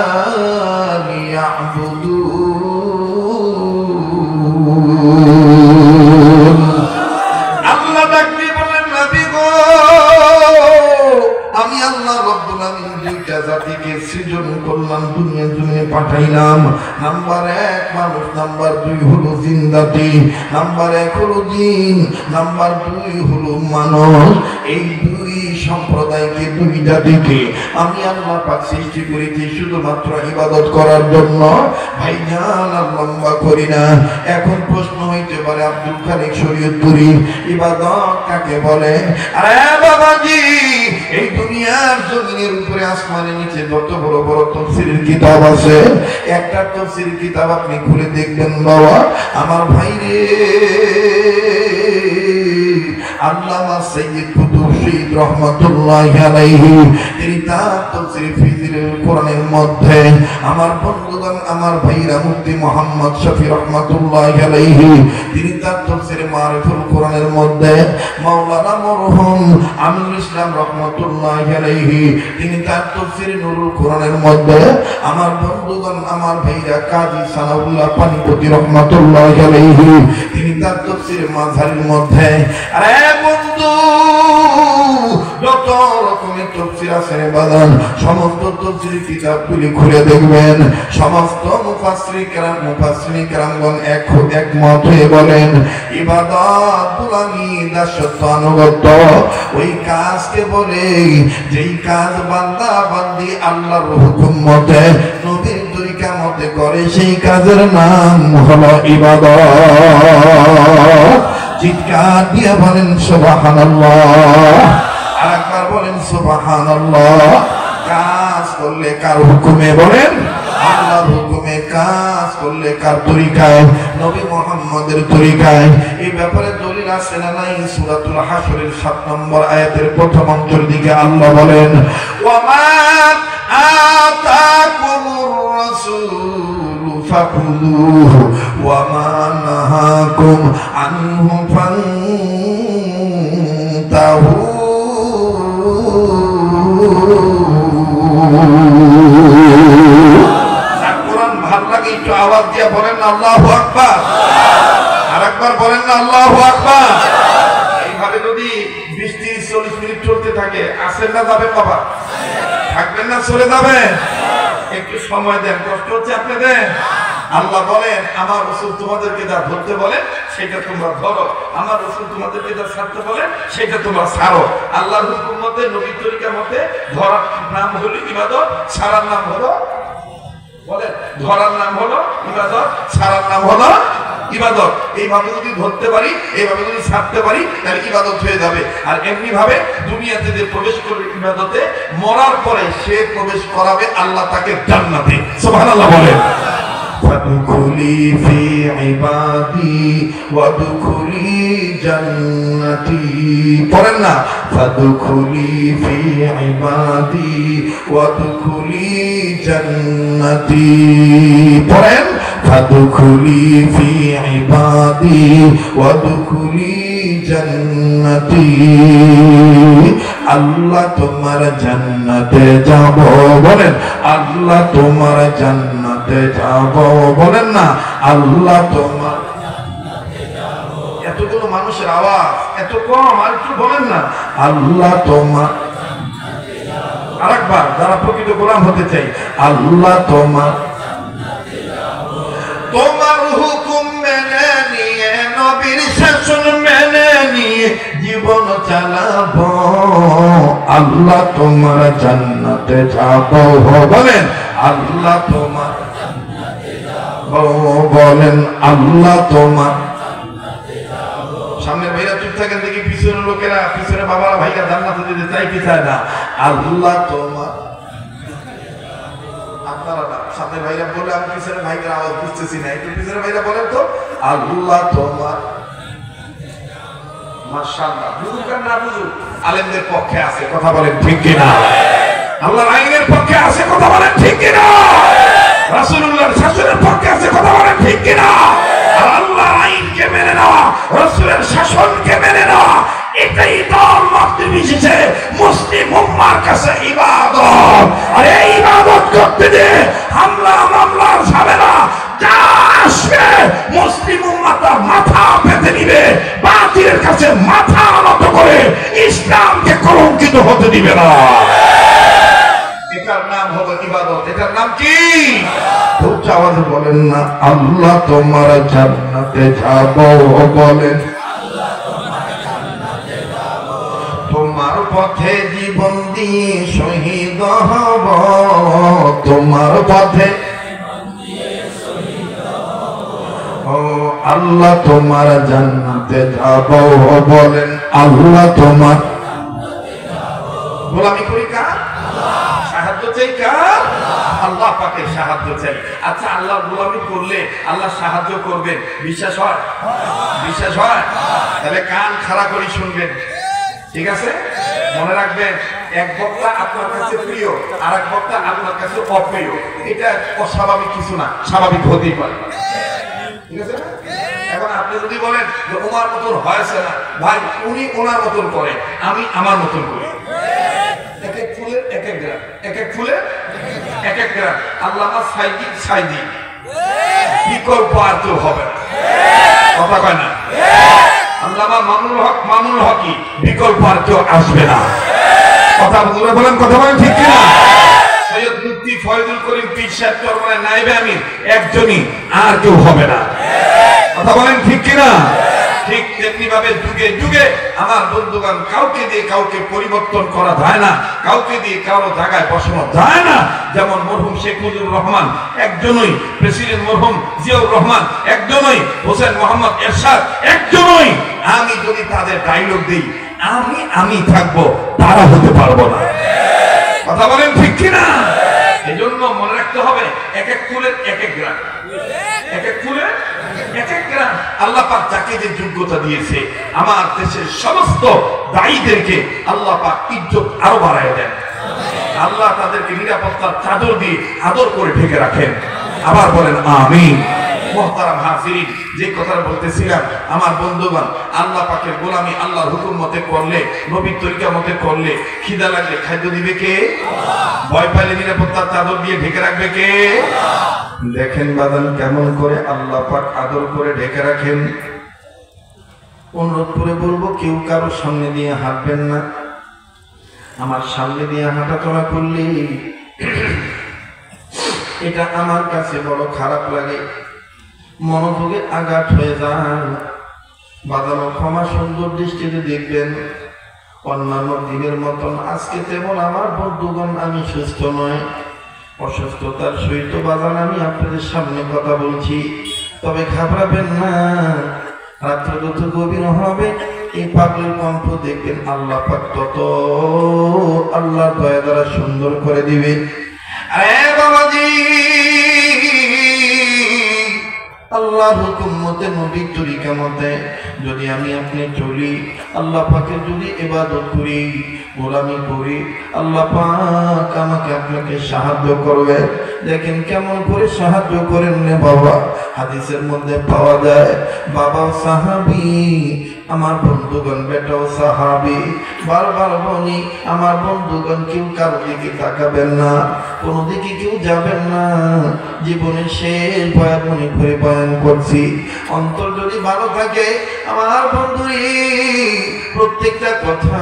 লিয়াবুদুন। আল্লাহ ডাকতে বলেন নবী গো আমি আল্লাহ রব্বুল আমিন দুইটা জাতিকে সৃজন করলাম, দুনিয়া পাঠাইলাম। নাম্বার 1 মানুষ, নাম্বার 2 হলো জিন জাতি। নাম্বার 1 হলো জিন, নাম্বার 2 হলো মানুষ। এই দুই সম্প্রদায়কে, দুই জাতিকে আমি আল্লাহ পাক সৃষ্টি করেছি শুধুমাত্র ইবাদত করার জন্য। ভাইজান আর লম্বা করি না, এখন প্রশ্ন হইতে পারে আব্দুল খালিক শরীয়তপুরী ইবাদত কাকে বলে? আরে বাবাজি এই দুনিয়ার জমিনের উপরে আসমানের নিচে যত বড় বড় তাফসীরের কিতাব আছে, একটা তাফসীরের কিতাব আপনি খুলে দেখবেন বাবা আমার ভাই রে, আল্লামা সাইয়্যিদ কুতুব শহীদ রাহমাতুল্লাহি আলাইহি তিনি তার তাফসীর ফিজিলুল কোরআনের মধ্যে আমার বন্ধুগণ আমার ভাইরা মুফতি মুহাম্মদ শফি রাহমাতুল্লাহি আলাইহি তিনি তার তাফসীর মারিফুল কোরআনের মধ্যে, মাওলানা মরহুম আমিনুল ইসলাম রাহমাতুল্লাহি আলাইহি তিনি তার তাফসীর নুরুল কোরআনের মধ্যে, আমার বন্ধুগণ আমার ভাইরা কাজী সানাউল্লাহ পানিপতি রাহমাতুল্লাহি আলাইহি তিনি তার তাফসীর মাযহারের মধ্যে। আরে বন্ধু যত রকমের তাফসীর আছে রে বাদান, সমস্ত তাফসীরের কিতাবগুলি খুলে দেখবেন সমস্ত মুফাসসিরিন কেরামগণ একমত হয়ে বলেন ইবাদত গোলামি দাসত্ব আনুগত্য ওই কাজকে বলে যেই কাজ বান্দা বান্দি আল্লাহর হুকুম মতে নবীর তরিকা মতে করে, সেই কাজের নাম হলো ইবাদত। চিৎকার দিয়ে বলেন সুবহানাল্লাহ, আরেকবার বলেন সুবহানাল্লাহ। কাজ করলে কার হুকুমে? বলেন আল্লাহর হুকুমে। কাজ করলে কার তরিকায়? নবী মুহাম্মদের তরিকায়। এই ব্যাপারে দলিল আছে না নাই? সূরাতুল হাশরের 7 নম্বর আয়াতের প্রথম অংশের দিকে আল্লাহ বলেন ওয়া মা আতাকুমুর রাসূলু ফাখুযুহু ওয়া মা নাহাকুম আনহু ফান্তাহু। কোরআন ভালো লাগে একটু আওয়াজ দিয়ে বলেন আল্লাহু আকবার। 30-40 মিনিট চলতে থাকে, আসেন না যাবেন বাবা? থাকবেন না চলে যাবেন? একটু সময় দেন, কষ্ট হচ্ছে আপনাদের। আল্লাহ বলেন আমার রাসূল তোমাদেরকে যা ধরতে বলেন সেটা তোমরা ধরো, আমার রাসূল তোমাদেরকে যা ছাড়তে বলেন সেটা তোমরা ছাড়ো। আল্লাহর হুকুম মতে, নবীর তরিকা মতে ধরার নাম হলো ইবাদত, ছাড়ার নাম হলো, বলেন, ধরার নাম হলো ইবাদত, ছাড়ার নাম হলো ইবাদত। এইভাবে যদি ধরতে পারি, এইভাবে যদি ছাড়তে পারি, তাহলে ইবাদত হয়ে যাবে। আর এমনি ভাবে দুনিয়াতে যে প্রবেশ করবে ইবাদতে, মরার পরে সে প্রবেশ করাবে আল্লাহ তাকে জান্নাতে। সুবহানাল্লাহ বলেন। ফাদখুলি ফি ইবাদি ওয়াদখুলি জান্নাতি। পড়েন না, ফাদখুলি ফি ইবাদি ওয়াদখুলি জান্নাতি। পড়েন, ফাদখুলি ফি ইবাদি ওয়াদখুলি জান্নাতি। আল্লাহ তোমার জান্নাতে যাব, বলেন আল্লাহ তোমার জান্নাতে যাব, বলেন না আল্লাহ তোমার। এতগুলো মানুষের আওয়াজ এত কম, আর একটু বলেন না আল্লাহ তোমার। আরেকবার, যারা প্রকৃত গোলাম হতে চাই, আল্লাহ তোমার, তোমার হুকুম মেনে নিয়ে, নবীর শাসন মেনে নিয়ে জীবন চালাবো, আল্লাহ তোমার জান্নাতে যাব, বলেন আল্লাহ তোমার, বলেন আল্লাহ তোমার। সামনে ভাইরা চুপ থাকেন, দেখি পিছনের লোকেরা, পিছনে বাবারা ভাইরা জান্নাতে যেতে চাই কি চায় না? আল্লাহ তোমার। আপনারা না, সামনে ভাইরা বলে, আমি পিছনে ভাইদের আওয়াজ বুঝতেছি না, একটু পিছনে ভাইরা বলেন তো আল্লাহ তোমার। মাশাআল্লাহ, বুঝুক আর না বুঝুক, আলেমদের পক্ষে আছে, কথা বলেন ঠিক কিনা? আল্লাহর আইনের পক্ষে আছে, কথা বলেন ঠিক কিনা? রাসূলুল্লাহর শাসনের পক্ষে আছে, কথা বলেন ঠিক কিনা? আর আল্লাহর আইনকে মেনে নেওয়া, রাসূলের শাসনকে মেনে নেওয়া, এটাই দল মত বিশেষে মুসলিম উম্মার কাছে ইবাদত। আর এই ইবাদত করতে যে হামলা মামলা ঝামেলা যা আসবে, মুসলিম উম্মাহ তার মাথা পেতে নিবে, বাতিলের কাছে মাথা নত করে ইসলামকে কলঙ্কিত হতে দিবে না। এটার নাম হলো ইবাদত। এটার নাম কি? উচ্চ আওয়াজে বলেন না আল্লাহ তোমার জান্নাতে যাব, বলেন তোমার পথে জীবন দিয়ে শহীদ হব, তোমার পথে। ও আল্লাহ তোমার জান্নাতে যাব, বলেন আল্লাহ তোমার। গোলামি করি কার? সাহায্য চাই কার? আল্লাহ পাকের সাহায্য চাই। আচ্ছা, আল্লাহর গোলামি করলে আল্লাহ সাহায্য করবেন, বিশ্বাস হয়? বিশ্বাস হয়? তাহলে কান খাড়া করে শুনবেন, ঠিক আছে? মনে রাখবেন, এক বক্তা আপনার কাছে প্রিয়, আর এক বক্তা আপনার কাছে অপ্রিয়। এটা অস্বাভাবিক কিছু না, স্বাভাবিক হতেই পারে, ঠিক আছে? এখন আপনি যদি বলেন যে ওনার মতন হয়েছে না, ভাই উনি ওনার মতন করে, আমি আমার মতন করি। এক এক ফুলের এক এক গ্রাম, এক এক ফুলের এক এক গ্রাম। আল্লামা সাইদি বিকল্প আর কেউ হবে না, কথা কয় না? আল্লামা মামুনুল হকি বিকল্প আর কেউ আসবে না, কথা বলেন, কথা বলেন ঠিক কিনা? সৈয়দ মুফতি ফয়জুল করিম পীর সাহেব চরমনায় নায়েবে আমির একজনই, আর কেউ হবে না, কথা বলেন ঠিক কিনা? ঠিক তেমনি ভাবে যুগে যুগে আমার বন্ধুগণ, কাউকে দিয়ে কাউকে পরিবর্তন করা যায় না, কাউকে দিয়ে কারো জায়গায় বসানো যায় না। যেমন মরহুম শেখ মুজিবুর রহমান একজনই, প্রেসিডেন্ট মরহুম জিয়াউর রহমান একজনই, হোসেন মোহাম্মদ এরশাদ একজনই। আমি যদি তাদের ডায়লগ দিই আমি থাকবো, তারা হতে পারবো না, কথা বলেন ঠিক কিনা? এজন্য মনে রাখতে হবে, এক এক ফুলের এক এক গ্রাম, এক এক ফুলের এক এক গ্রাম। আল্লাহ পাক যাকে যে যোগ্যতা দিয়েছে, আমার দেশের সমস্ত দায়ীদেরকে আল্লাহ পাক ইজ্জত আরো বাড়ায় দেন। আল্লাহ তাদেরকে নিরাপত্তার চাদর দিয়ে আদর করে ঢেকে রাখেন। আবার বলেন আমিন। মুহতারাম হাজিরিন, যে কথাটা বলতেছিলাম, আমার বন্ধুগণ, আল্লাহ পাকের গোলামি আল্লাহর হুকুম মতে করলে, নবীর তরিকা মতে করলে, খিদা লাগলে খাদ্য দিবে কে? ভয় পাইলে নিরাপত্তার চাদর দিয়ে ঢেকে রাখবে কে? দেখেন বাদান কেমন করে আল্লাহ পাক আদর করে ঢেকে রাখেন। অনুরোধ করে বলবো কেউ কারো সামনে দিয়ে হাঁটবেন না। আমার সামনে দিয়ে হাঁটাচলা করলে এটা আমার কাছে বড় খারাপ লাগে, মনোযোগে আঘাত হয়ে যান। বাজানো ক্ষমা সুন্দর দৃষ্টিতে দেখবেন। অন্যান্য দিনের মতন আজকে তেমন আমার বন্ধুগণ আমি সুস্থ নয়, অসুস্থতার সহিত বাজান আমি আপনাদের সামনে কথা বলছি। তবে ঘাবড়াবেন না, রাত্র যত গভীর হবে এই পাগলের কণ্ঠ দেখবেন আল্লাহ পাক তত আল্লাহর দয়া দ্বারা সুন্দর করে দিবে। আরে বাবাজি, আল্লাহর হুকুম মতে নবীর তরিকা মতে যদি আমি আপনি চলি, আল্লাহ পাকের যদি ইবাদত করি, গোলামি করি, আল্লাহ পাক আমাকে আপনাকে সাহায্য করবে। দেখেন কেমন করে সাহায্য করেন রে বাবা। হাদিসের মধ্যে পাওয়া যায় বাবাও সাহাবী, আমার বন্ধুগণ বেটাও সাহাবী। বারবার বলি আমার বন্ধুগণ কেউ কারো দিকে তাকাবেন না, কোনো দিকে কেউ যাবেন না। জীবনের শেষ বয়ান মনে করে বয়ান করছি। অন্তর যদি ভালো থাকে আমার বন্ধুরি, প্রত্যেকটা কথা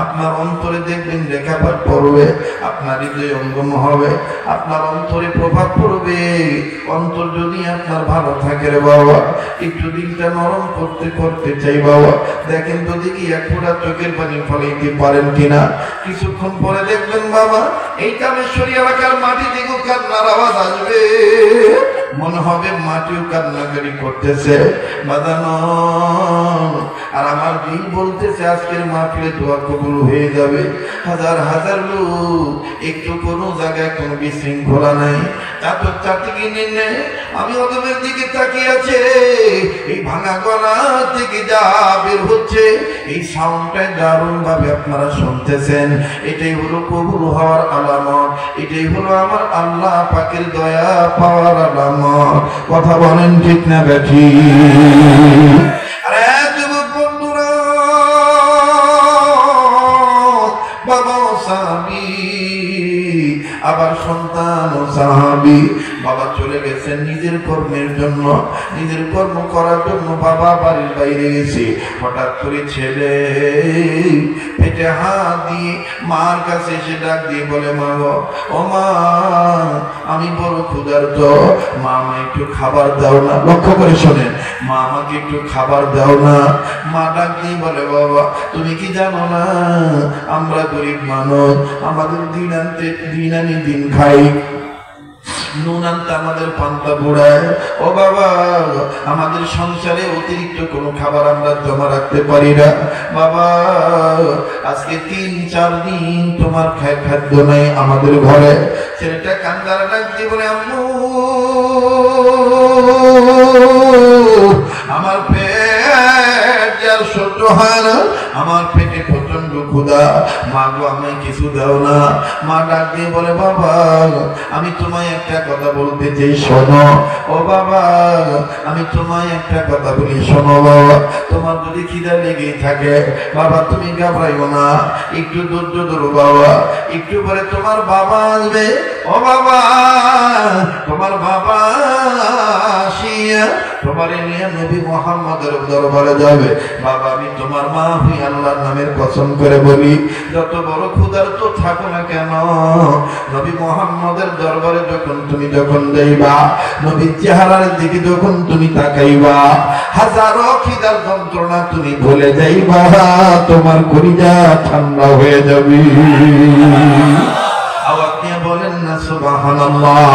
আপনার অন্তরে দেখবেন রেখাপাত পড়বে, আপনার হৃদয়ে অঙ্গম হবে, আপনার অন্তরে প্রভাব পড়বে। অন্তর যদি আপনার ভালো থাকে রে বাবা, একটু দিলটা নরম করতে করতে চাই বাবা। দেখেন তো দেখি এক ফোঁটা চোখের পানি ফলাইতে পারেন কিনা। কিছুক্ষণ পরে দেখবেন বাবা এই কামেশ্বরী এলাকার মাটি থেকে কান্নার আওয়াজ আসবে, মনে হবে মাটিও কান্নাকারি করতেছে বাজানো। আর আমার দিল বলতেছে আজকের মাহফিলে দোয়া কবুল হয়ে যাবে। হাজার হাজার লোক, একটু কোনো জায়গায় কোনো বিশৃঙ্খলা নাই, চাদর চারদিকে নিয়ে আমি ওদের দিকে তাকিয়ে আছে। এই ভাঙা গলা থেকে যা বের হচ্ছে এই সাউন্ডটা দারুণ ভাবে আপনারা শুনতেছেন। এটাই হলো কবুল হওয়ার আলামত, এটাই হলো আমার আল্লাহ পাকের দয়া পাওয়ার আলামত। কথা বলেন ঠিক না বেঠি? আরে যুবক বন্ধুরা, বাবা সাহাবী, আবার সন্তান সাহাবী। বাবা চলে গেছেন নিজের কর্মের জন্য, নিজের কর্ম করার জন্য বাবা বাড়ির বাইরে গেছে। হঠাৎ করে ছেলে পেটে হাত দিয়ে মার কাছে এসে ডাক দিয়ে বলে, মা গো, ও মা আমি বড় ক্ষুধার্ত, মা আমায় একটু খাবার দাও না। লক্ষ্য করে শোনেন, মা আমাকে একটু খাবার দাও না। মা ডাক দিয়ে বলে, বাবা তুমি কি জানো না আমরা গরিব মানুষ, আমাদের দিন আনতে দিন আনি দিন খাই, নুন আনতে আমাদের পান্তা বুড়ায়। ও বাবা আমাদের সংসারে অতিরিক্ত কোনো খাবার আমরা জমা রাখতে পারি না। বাবা আজকে 3-4 দিন তোমার খাদ্য নাই আমাদের ঘরে। ছেলেটা কান্দার ডাক দিয়ে বলে, আম্মু আমার পেট আর সহ্য হয় না, আমার পেটে প্রচন্ড ক্ষুধা, মা গো আমায় কিছু দাও না। মা ডাক দিয়ে বলে, বাবা আমি তোমায় একটা কথা বলতে চাই শোনো। ও বাবা আমি তোমায় একটা কথা বলি শোনো বাবা, তোমার যদি খিদা লেগেই থাকে বাবা তুমি ঘাবড়াইও না, একটু ধৈর্য ধরো বাবা, একটু পরে তোমার বাবা আসবে। ও বাবা তোমার বাবা আসিয়া তোমারে নিয়ে নবী মুহাম্মদের দরবারে যাবে। বাবা আমি তোমার মা হই, আল্লাহর নামের কসম করে বলি যত বড় ক্ষুধার্ত থাকো না কেন, নবী মুহাম্মদের দরবারে যখন যাইবা, নবীর চেহারার দিকে যখন তুমি তাকাইবা, হাজারো খিদার যন্ত্রণা তুমি ভুলে যাইবা, তোমার কলিজা ঠান্ডা হয়ে যাবে। আওয়াজ দিয়ে বলেন না সুবহানাল্লাহ।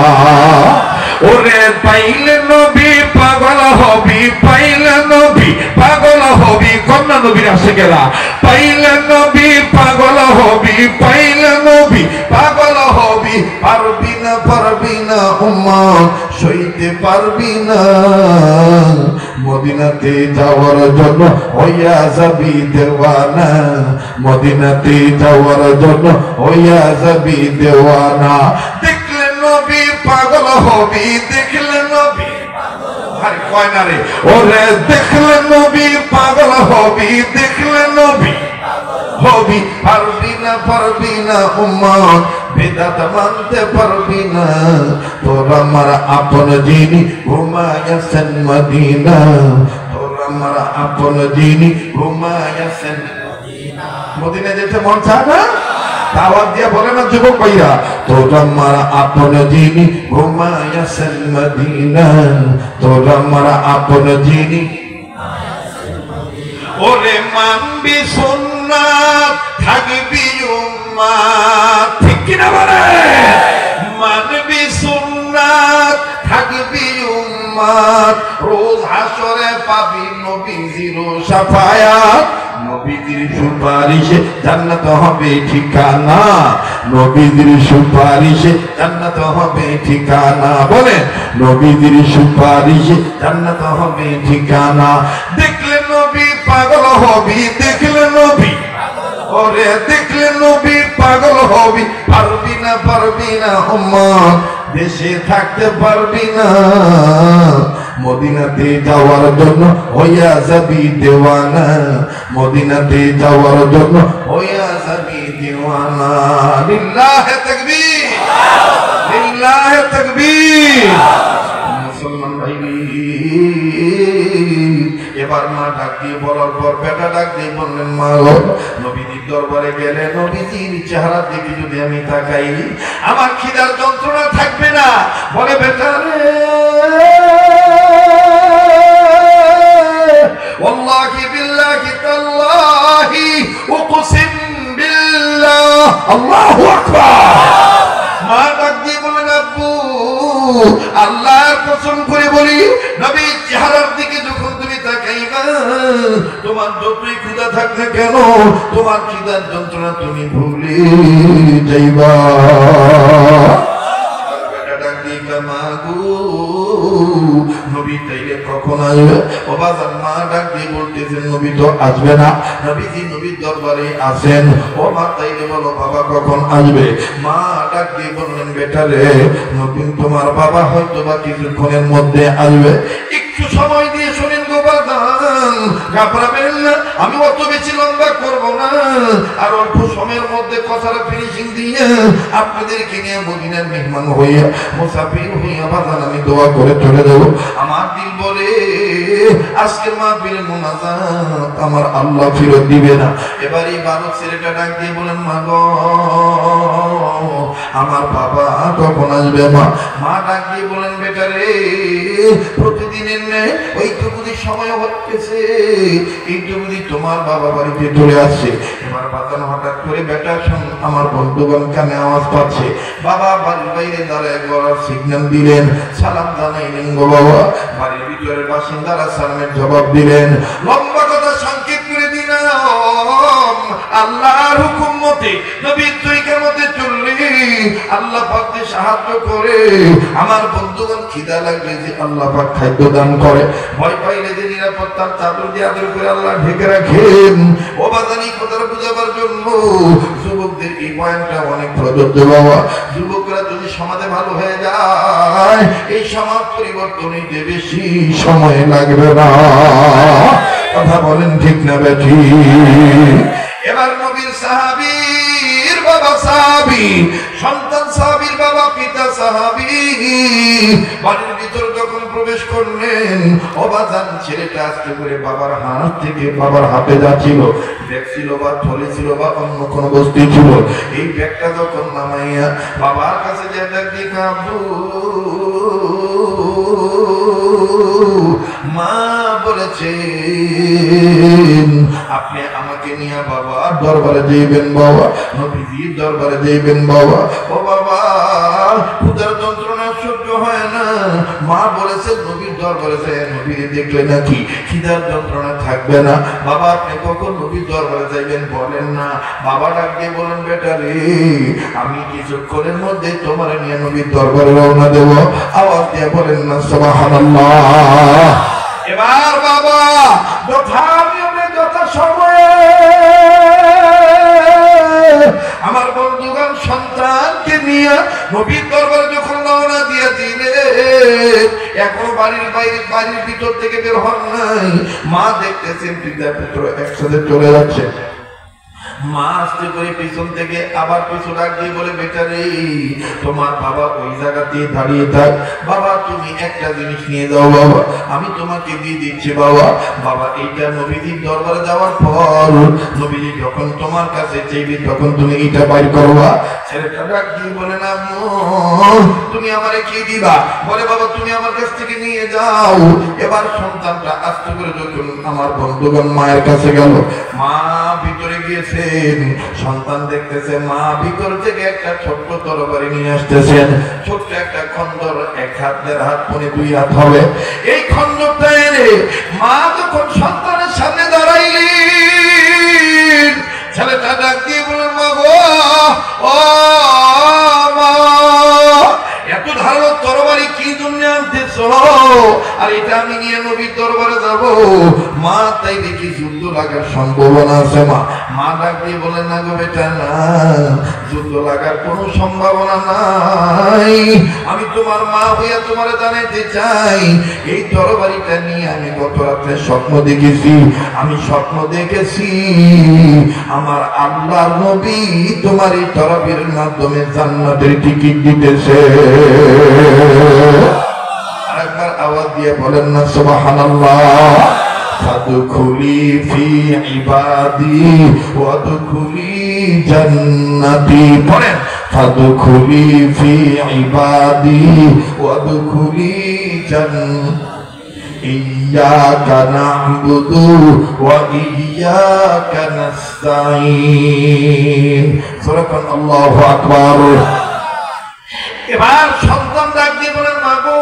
ওরে পাইলে নবী পাগল হবি, পাইলে নবী পাগল হবি, কন্যা নবীর আসে গেলা। পাইলে নবী পাগল হবি, পাইলে নবী পাগল হবি, পারবি না পারবি না উম্মত সইতে পারবি না, মদিনাতে যাওয়ার জন্য হইয়া যাবি দেওয়ানা, মদিনাতে যাওয়ার জন্য হইয়া যাবি দেওয়ানা। দেখলে নবী পাগল হবি, দেখলে নবী আরে কয় না রে, ওরে দেখলে নবী পাগল হবি, দেখলে নবী হবি, পারবি না উম্মত বেদাত মানতে পারবি না, তোর আমার আপন যিনি ঘুমাইয়াছেন মদিনা, তোর আমার আমার আপন যিনি ঘুমাইয়াছেন মদিনা যেতে মন চায় না দাওয়াত দিয়ে বলে না যুবক ভাইরা তোরা মারা আপন যিনি ঘুমাইয়াছেন মদিনা তোরা মারা আপন যিনি ওরে মানবি সুন্নাত থাকবি উম্মাত ঠিক কি না বলে মানবি সুন্নাত থাকবি উম্মাত রোজ হাসরে পাবি নবীজির শাফায়াত নবীজির সুপারিশে জান্নাত হবে ঠিকানা নবীজির সুপারিশে জান্নাত হবে ঠিকানা বলেন নবীজির সুপারিশে জান্নাত হবে ঠিকানা দেখলে নবী পাগল হবি দেখলে নবী ওরে দেখলে নবী পাগল হবি পারবি না উম্মত দেশে থাকতে পারবি না মদিনাতে যাওয়ার জন্য হইয়া যাবি দেওয়ানা মদিনাতে যাওয়ার জন্য হইয়া যাবি দেওয়ানা লিল্লাহি তাকবীর লিল্লাহি তাকবীর মুসলমান ভাই এবার মা ডাক দিয়ে বলার পর বেটা ডাক দিয়ে বললেন মা নবীজির দরবারে গেলে নবীজির চেহারা দিকে যদি আমি তাকাই আমার খিদার যন্ত্রণা থাকবে না বলে বেটা রে ওয়াল্লাহি বিল্লাহি তাল্লাহি উকসিম বিল্লাহ আল্লাহু আকবার মা ডাক দিয়ে বলেন আব্বু আল্লাহর কসম করে বলি নবীর চেহারার দিকে যখন তুমি তাকাইবা তোমার যতই ক্ষুধা থাক না কেন তোমার খিদার যন্ত্রণা তুমি ভুলে যাইবা নবী তাইলে কখন আসবে ও বাজার মা ডাক দিয়ে বলতেছেন নবী তো আসবে না নবীজি নবীর দরবারে আসেন ও মা তাইলে বলো বাবা কখন আসবে মা ডাক দিয়ে বললেন বেটা রে নবী তোমার বাবা হয়তো বা কিছুক্ষণের মধ্যে আসবে একটু সময় দিয়ে শুনেন গো বাজান ঘাবড়াবেন না আমি অত বেশি লম্বা করব না আর অল্প সময়ের মধ্যে কথাটা ফিনিশিং দিয়ে আপনাদেরকে নিয়ে মদিনার মেহমান হইয়া মুসাফির হইয়া বাজান আমি দোয়া করে চলে যাব আমার দিল বলে আজকের মাহফিলের মুনাজাত আমার আল্লাহ ফিরত দিবে না এবার এই বালক ছেলেটা ডাক দিয়ে বলেন মা গো আমার বাবা কখন আসবে মা মা ডাক দিয়ে বলেন বেটা রে প্রতিদিনের ন্যায় ওইটুকু সময় হচ্ছে এইটুকু তোমার বাবা বাড়িতে চলে আসছে এবার বাজান হঠাৎ করে বেটা আমার বন্ধুগণ কানে আওয়াজ পাচ্ছে বাবা বাড়ির বাইরে দাঁড়ায় গলার সিগন্যাল দিলেন সালাম জানাইলেন গো বাবা বাড়ির ভিতরের বাসিন্দারা সালামের জবাব দিলেন লম্বা কথা সংক্ষেপ করে দিলাম আল্লাহর হুকুম মতে নবীর তরিকার মতে চললে আল্লাহ পাককে সাহায্য করে আমার বন্ধুগণ খিদা লাগলে যে আল্লাহ পাক খাদ্য দান করে ভয় পাইলে যে নিরাপত্তার চাদর দিয়ে আদর করে আল্লাহ ঢেকে রাখেন ও বাজানি কথাটা বুঝাবার জন্য যুবকদের এই পয়েন্টটা অনেক প্রযোজ্য বাবা যুবকরা যদি সমাজে ভালো হয়ে যায় এই সমাজ পরিবর্তন হইতে বেশি সময় লাগবে না কথা বলেন ঠিক না বেঠি এবার নবীর সাহাবীর বাবা সাহাবী সন্তান সাহাবীর বাবা পিতা সাহাবী বাড়ির ভিতর যখন প্রবেশ করলেন অবাজান ছেলেটা আস্তে করে বাবার হাত থেকে বাবার হাতে যাচ্ছিল ব্যাগ ছিল বা থলে ছিল বা অন্য কোনো বস্তু ছিল এই ব্যাগটা যখন নামাইয়া বাবার কাছে যে দেখি কাঁদু মা বলেছেন আপনি আমাকে নিয়ে বাবার দরবারে যাইবেন বাবা নবীজির দরবারে যাইবেন বাবা ও বাবা ক্ষুধার যন্ত্রণা সহ্য হয় না মা বলেছে নবীর দরবারে যায় নবীর দেখলে নাকি খিদার যন্ত্রণা থাকবে না বাবা আপনি কখন নবীর দরবারে যাইবেন বলেন না বাবা ডাক দিয়ে বলেন বেটা রে আমি কিছুক্ষণের মধ্যে তোমার নিয়ে নবীর দরবারে রওনা দেব আওয়াজ দিয়ে বলেন না সুবহানাল্লাহ এবার বাবা যথা নিয়মে যথা সময়ে আমার বন্ধুগণ সন্তানকে নিয়ে নবীর দরবারে যখন রওনা দিয়ে দিলে এখন বাড়ির ভিতর থেকে বের হন নাই মা দেখতেছেন পিতা পুত্র একসাথে চলে যাচ্ছে মা আস্তে করে পিছন থেকে আবার পিছু ডাক দিয়ে বলে, বেটা রে, তোমার বাবা ওই জায়গাতে দাঁড়িয়ে থাক, বাবা তুমি একটা জিনিস নিয়ে যাও, বাবা আমি তোমাকে দিয়ে দিচ্ছি। বাবা বাবা এইটা নবীজির দরবারে যাওয়ার পর নবীজি যখন তোমার কাছে চাইবে তখন তুমি এটা বাইর করবা। ছেলেটা ডাক দিয়ে বলে, না তুমি আমারে কি দিবা? বলে, বাবা তুমি আমার কাছ থেকে নিয়ে যাও। এবার সন্তানটা আস্তে করে যখন আমার বন্ধুগণ মায়ের কাছে গেল, মা ভিতরে গিয়েছেন, সন্তান দেখতেছে মা ভিতর থেকে একটা ছোট্ট তরবারি নিয়ে আসতেছেন, ছোট্ট একটা খন্দর, 1 হাত 1.5 হাত পনে 2 হাত হবে। এই খন্দরটা এনে মা যখন সন্তানের সামনে দাঁড়াইলেন, ছেলেটা ডাক দিয়ে বলেন, মা গো, ও মা, এত ধারালো তরবারি কি জন্য আনতেছ? আর এটা আমি নিয়ে নবীর দরবারে যাব, মা তাই দেখি যুদ্ধ লাগার সম্ভাবনা আছে। মা ডাক দিয়ে বলেন, না গো বেটা, না, যুদ্ধ লাগার কোনো সম্ভাবনা নাই। আমি তোমার মা হইয়া তোমারে জানাইতে চাই, এই তরবারিটা নিয়ে আমি গত রাত্রে স্বপ্ন দেখেছি। আমি স্বপ্ন দেখেছি আমার আল্লাহর নবী তোমার এই তরবারির মাধ্যমে জান্নাতের টিকিট দিতেছে। আরেকবার আওয়াজ দিয়ে বলেন না সুবহানাল্লাহ। ফাদখুলি ফি ইবাদি ওয়াদখুলি জান্নাতি। পড়েন, ফাদখুলি ফি ইবাদি ওয়াদখুলি জান্নাতি। ইয়্যাকা না'বুদু ওয়া ইয়্যাকা নাস্তাঈন। সুবহান আল্লাহু আকবার। এবার সন্তান ডাক দিয়ে বলেন, মা গো,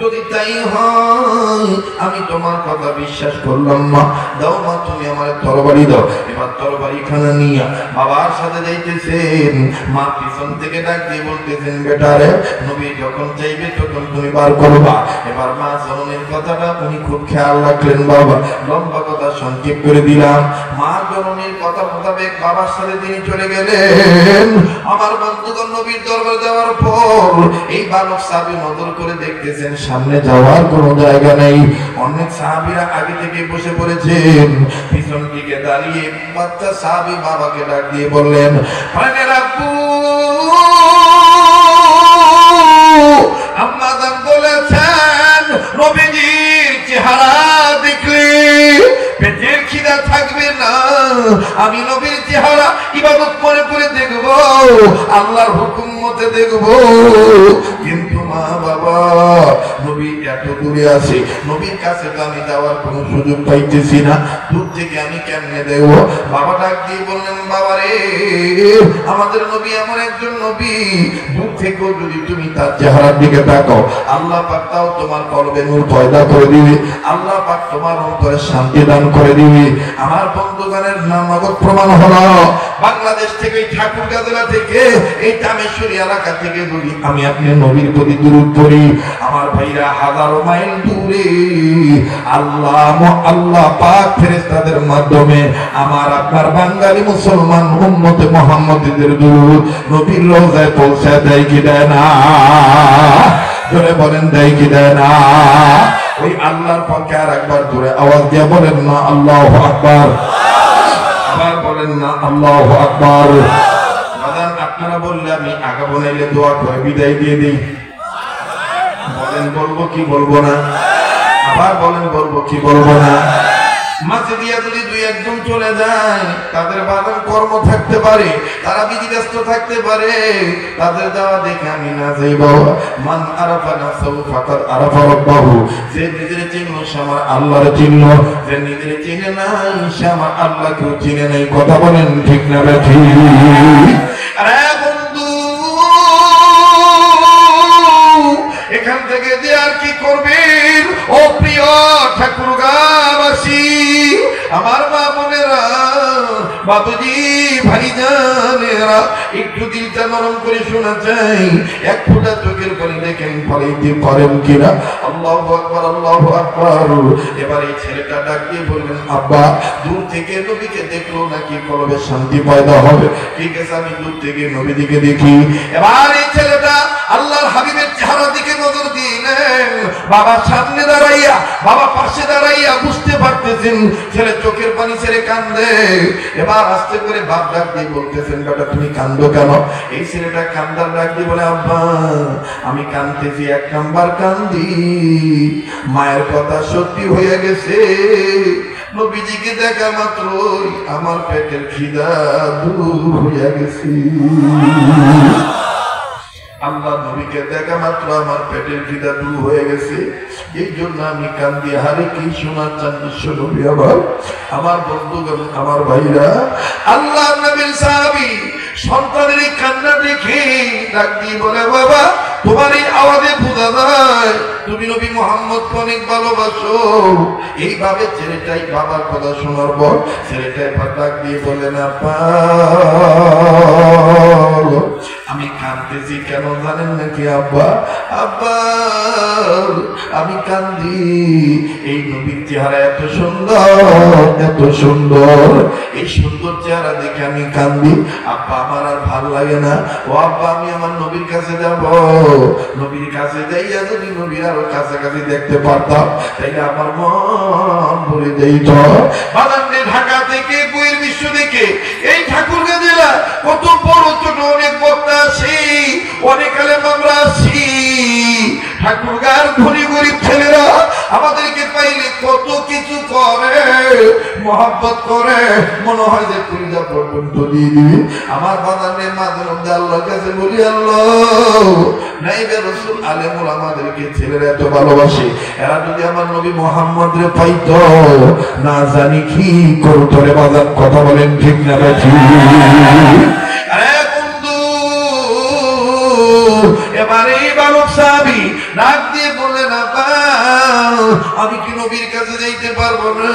যদি তাই হয় আমি তোমার কথা বিশ্বাস করলাম, মা দাও, মা তুমি আমার তরবারি দাও। এবার তরবারি খানা নিয়ে বাবার সাথে যাইতেছেন, মা পিছন থেকে ডাক দিয়ে বলতেছেন, বেটা রে, নবী যখন চাইবে তখন তুমি বার করবা। এবার মা জননীর কথাটা উনি খুব খেয়াল রাখলেন। বাবা লম্বা কথা সংক্ষেপ করে দিলাম। মা জননীর কথা মোতাবেক বাবার সাথে তিনি চলে গেলেন। আমার বন্ধুগণ নবীর দরবারে যাওয়ার পর এই বালক সাহাবী নজর করে দেখতেছেন সামনে যাওয়ার কোনো জায়গা নেই। অনেক সাহাবীরা আগে থেকে বসে পড়েছেন, পিছন দিকে দাঁড়িয়ে বাচ্চা সাহাবী বাবাকে ডাক দিয়ে বললেন, প্রাণের আব্বু, আম্মা জান বলেছেন নবীজির চেহারা দেখলে পেটের খিদা থাকবে না। আমি নবীর চেহারা ইবাদত করে করে দেখব, আল্লাহর হুকুম মতে দেখব। কিন্তু মা বাবা, নবী এত দূরে আছে, নবীর কাছে তো আমি যাওয়ার কোনো সুযোগ পাইতেছি না, দূর থেকে আমি কেমনে দেব? বাবা ডাক দিয়ে বললেন, বাবা রে, আমাদের নবী এমন একজন নবী, দূর থেকেও যদি তুমি তার চেহারার দিকে তাকাও, আল্লাহ পাক তাও তোমার কলবে নূর পয়দা করে দিবে, আল্লাহ পাক তোমার অন্তরে শান্তি দান করে দিবে। আমার বন্ধুগণের নামগত প্রমাণ হলো, বাংলাদেশ থেকে, ঠাকুরগাঁ জেলা থেকে, এই তামেশ্বরী এলাকা থেকে যদি আমি আপনি নবীর প্রতি দুরূদ পড়ি, আমার ভাইরা হাজারো মাইল দূরে আল্লাহ পাক ফেরেশতাদের মাধ্যমে আমার আপনার বাঙালি মুসলমান উম্মতে মুহাম্মাদীদের দুরূদ নবীর রওজায় পৌঁছে দেয় কি দেয় না? জোরে বলেন, দেয় কি দেয় না? ওই আল্লাহর পক্ষে আর একবার জোরে আওয়াজ দিয়ে বলেন না আল্লাহু আকবার। আবার বলেন না আল্লাহু আকবার। আপনারা বললে আমি আগাবো, নাইলে দোয়া করে বিদায় দিয়ে দিই। বলেন বলবো কি বলবো না? আবার বলেন বলবো কি বলবো না? মাঝে দিয়া যদি 2-1 চলে যায়, তাদের বাদাম কর্ম থাকতে পারে, তারা বিধিগ্রস্ত থাকতে পারে, তাদের যাওয়া দেখে আমি না যাইব। মান আরাফা নাফসাহু ফাকাদ আরাফা রাব্বাহু। যে নিজের চিনল সে আমার আল্লাহর চিনল, যে নিজের চিনে নাই সে আমার আল্লাহকেও চিনে নাই। কথা বলেন ঠিক না ঠিক? আরে বন্ধু, এখান থেকে যে আর কি করবেন? ও প্রিয় ঠাকুরগাঁওবাসী, আমার মা বোনেরা, বাবুজি ভাইজানেরা, একটু দিলটা নরম করে শোনা চাই। এক ফোঁটা চোখের পানি দেখেন ফলাইতে পারেন কিনা? আল্লাহু আকবার, আল্লাহু আকবার। এবার এই ছেলেটা ডাক দিয়ে বললেন, আব্বা, দূর থেকে নবীকে দেখলো নাকি কলবে শান্তি পয়দা হবে। ঠিক আছে, আমি দূর থেকে নবীজিকে দেখি। এবার এই ছেলেটা আল্লাহর হাবিবের চেহারা দিকে নজর দিলেন। বাবা সামনে দাঁড়াইয়া, বাবা পাশে দাঁড়াইয়া বুঝতে পারতেছেন ছেলে চোখের পানি ছেড়ে কান্দে। এবার আস্তে করে বাপ ডাক দিয়ে বলতেছেন, বেটা তুমি কান্দো কেন? এই ছেলেটা কান্দার ডাক দিয়ে বলে, আব্বা আমি কান্দতেছি, এক নাম্বার কান্দি মায়ের কথা সত্যি হয়ে গেছে। নবীজিকে দেখা মাত্রই আমার পেটের খিদা দূর হয়ে গেছে। আল্লাহ নবীকে দেখা মাত্র আমার পেটের খিদা দূর হয়ে গেছে, এই জন্য আমি কান্দি। হারে কি শোনার চান বিশ্ব নবী আমার বন্ধুগণ, আমার ভাইরা, আল্লাহ নবীর সাহাবী সন্তানের এই কান্না দেখে ডাক দিয়ে বলে, বাবা তোমার এই আওয়াজে বোঝা যায় তুমি নবী মুহাম্মদকে অনেক ভালোবাসো। এইভাবে ছেলেটাই বাবার কথা শোনার পর ছেলেটাই ডাক দিয়ে বলে, না আমি কাঁদতেছি কেন জানেন নাকি আব্বা? আব্বা আমি কান্দি এই নবীর চেহারা এত সুন্দর, এত সুন্দর, এই সুন্দর চেহারা দেখে আমি কান্দি। আব্বা আমার আর ভাল লাগে না। ও আব্বা আমি আমার নবীর কাছে যাব, নবীর কাছে যাইয়া যদি নবীর আরো কাছাকাছি দেখতে পারতাম তাইলে আমার মন ভরে যেত। বাগানে ঢাকা থেকে বইয়ের বিশ্ব থেকে এই ঠাকুরগাঁ জেলা কত বড় ছোট অনেক বক্তা আসি, অনেক আলেম আমরা আসি। ঠাকুরগাঁর ধনী গরিব ছেলেরা আমাদেরকে পাইলে কত কিছু করে, মহব্বত করে, মনে হয় যে কলিজা পর্যন্ত দিয়ে দিবি। আমার বাগানে মাঝে মধ্যে আল্লাহর কাছে বলি, আল্লাহ নাইবে রাসূল আলেমুল আমাদেরকে ছেলেরা এত ভালোবাসে, এরা যদি আমার নবী মুহাম্মদ রে পাইতো না জানি কি করতো রে বাজার। কথা বলেন ঠিক না ঠিক? আরে বন্ধু এবারে বালক সাহাবী ডাক দিয়ে বলে, না আমি কি নবীর কাছে যাইতে পারবো না?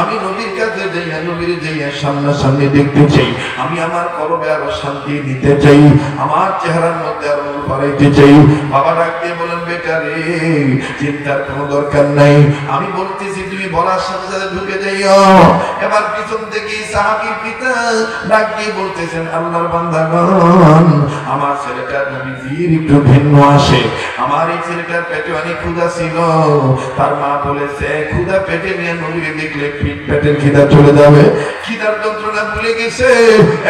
আমি নবীর কাছে যাইয়া নবীর যাইয়া সামনাসামনি দেখতে চাই, আমি আমার কলবে আরো শান্তি দিতে চাই, আমার চেহারার মধ্যে আরো বাড়াইতে চাই। বাবা ডাক দিয়ে বলেন, বেটা রে চিন্তার কোনো দরকার নাই, আমি বলতেছি তুমি বলার সাথে সাথে ঢুকে যাইও। এবার পিছন থেকে সাহাবীর পিতা ডাক দিয়ে বলতেছেন, আল্লাহর বান্দাগণ আমার ছেলেটা নবীজির একটু ভিন্ন আসে, আমার এই ছেলেটার পেটে অনেক ক্ষুধা ছিল, তার মা বলেছে ক্ষুধা পেটে নিয়ে নবীকে দেখলে পেটের খিদা চলে যাবে, খিদার যন্ত্রণা ভুলে গেছে,